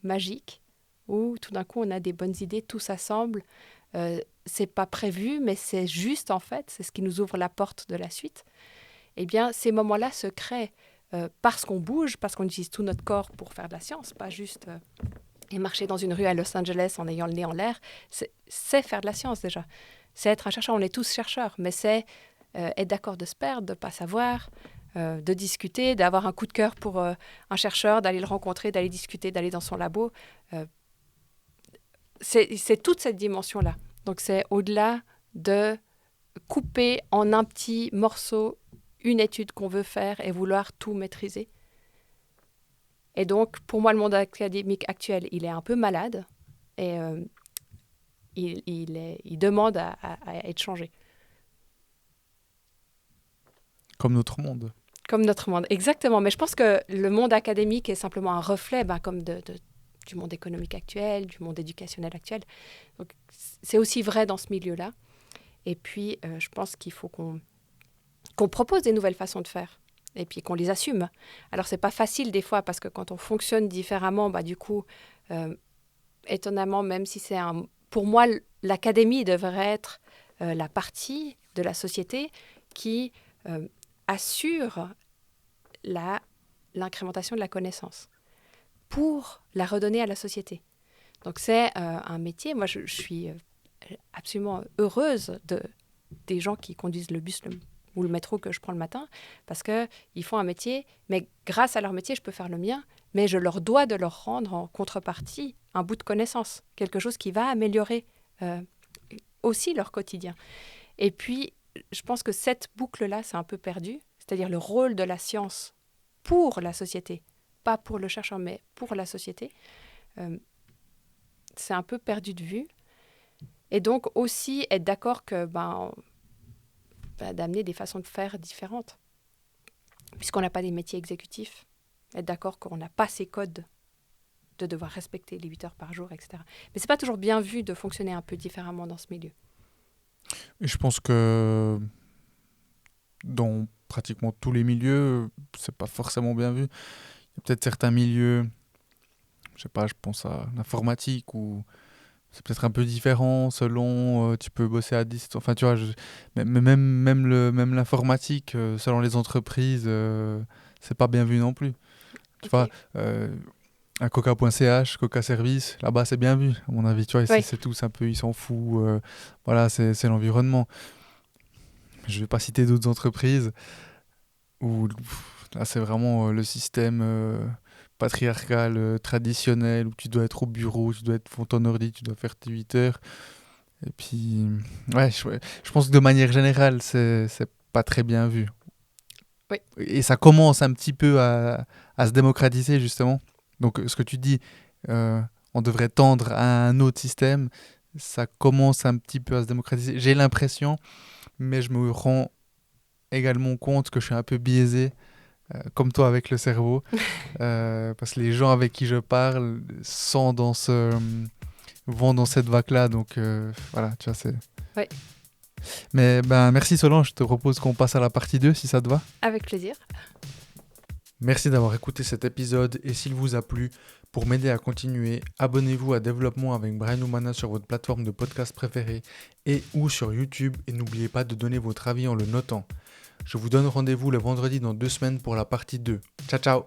magiques où tout d'un coup on a des bonnes idées, tout s'assemble. C'est pas prévu, mais c'est juste en fait, c'est ce qui nous ouvre la porte de la suite. Eh bien, ces moments-là se créent parce qu'on bouge, parce qu'on utilise tout notre corps pour faire de la science, pas juste et marcher dans une rue à Los Angeles en ayant le nez en l'air. C'est faire de la science déjà. C'est être un chercheur, on est tous chercheurs, mais c'est être d'accord de se perdre, de ne pas savoir, de discuter, d'avoir un coup de cœur pour un chercheur, d'aller le rencontrer, d'aller discuter, d'aller dans son labo. C'est toute cette dimension-là. Donc c'est au-delà de couper en un petit morceau une étude qu'on veut faire et vouloir tout maîtriser. Et donc, pour moi, le monde académique actuel, il est un peu malade et il demande à être changé. Comme notre monde. Comme notre monde, exactement. Mais je pense que le monde académique est simplement un reflet comme du monde économique actuel, du monde éducationnel actuel. Donc, c'est aussi vrai dans ce milieu-là. Et puis, je pense qu'il faut qu'on propose des nouvelles façons de faire et puis qu'on les assume. Alors, c'est pas facile des fois parce que quand on fonctionne différemment, du coup, étonnamment, même si pour moi, l'académie devrait être la partie de la société qui assure l'incrémentation de la connaissance pour la redonner à la société. Donc c'est un métier, moi je suis absolument heureuse des gens qui conduisent le bus ou le métro que je prends le matin, parce qu'ils font un métier, mais grâce à leur métier, je peux faire le mien, mais je leur dois de leur rendre en contrepartie un bout de connaissance, quelque chose qui va améliorer aussi leur quotidien. Et puis, je pense que cette boucle-là, c'est un peu perdu, c'est-à-dire le rôle de la science pour la société, pas pour le chercheur, mais pour la société, c'est un peu perdu de vue. Et donc aussi être d'accord que d'amener des façons de faire différentes, puisqu'on n'a pas des métiers exécutifs, être d'accord qu'on n'a pas ces codes de devoir respecter les 8 heures par jour, etc. Mais c'est pas toujours bien vu de fonctionner un peu différemment dans ce milieu. Et je pense que dans pratiquement tous les milieux, c'est pas forcément bien vu. Il y a peut-être certains milieux, je sais pas, je pense à l'informatique où c'est peut-être un peu différent selon tu peux bosser à distance. Enfin, tu vois, même l'informatique, selon les entreprises, c'est pas bien vu non plus. Tu vois, un coca.ch, Coca Service, là-bas c'est bien vu, à mon avis. Tu vois, ici c'est tous un peu, ils s'en foutent. Voilà, c'est l'environnement. Je vais pas citer d'autres entreprises où là c'est vraiment le système patriarcal, traditionnel, où tu dois être au bureau, tu dois être devant ton ordi, tu dois faire tes 8 heures. Et puis, ouais, je pense que de manière générale, c'est pas très bien vu. Oui. Et ça commence un petit peu à se démocratiser, justement. Donc, ce que tu dis, on devrait tendre à un autre système, ça commence un petit peu à se démocratiser. J'ai l'impression, mais je me rends également compte que je suis un peu biaisé, comme toi avec le cerveau, parce que les gens avec qui je parle sont vont dans cette vague-là, donc voilà, tu vois, c'est... Oui. Mais merci Solange, je te propose qu'on passe à la partie 2, si ça te va. Avec plaisir. Merci d'avoir écouté cet épisode, et s'il vous a plu, pour m'aider à continuer, abonnez-vous à Développement avec Brian Oumana sur votre plateforme de podcast préférée et ou sur YouTube, et n'oubliez pas de donner votre avis en le notant. Je vous donne rendez-vous le vendredi dans 2 semaines pour la partie 2. Ciao, ciao!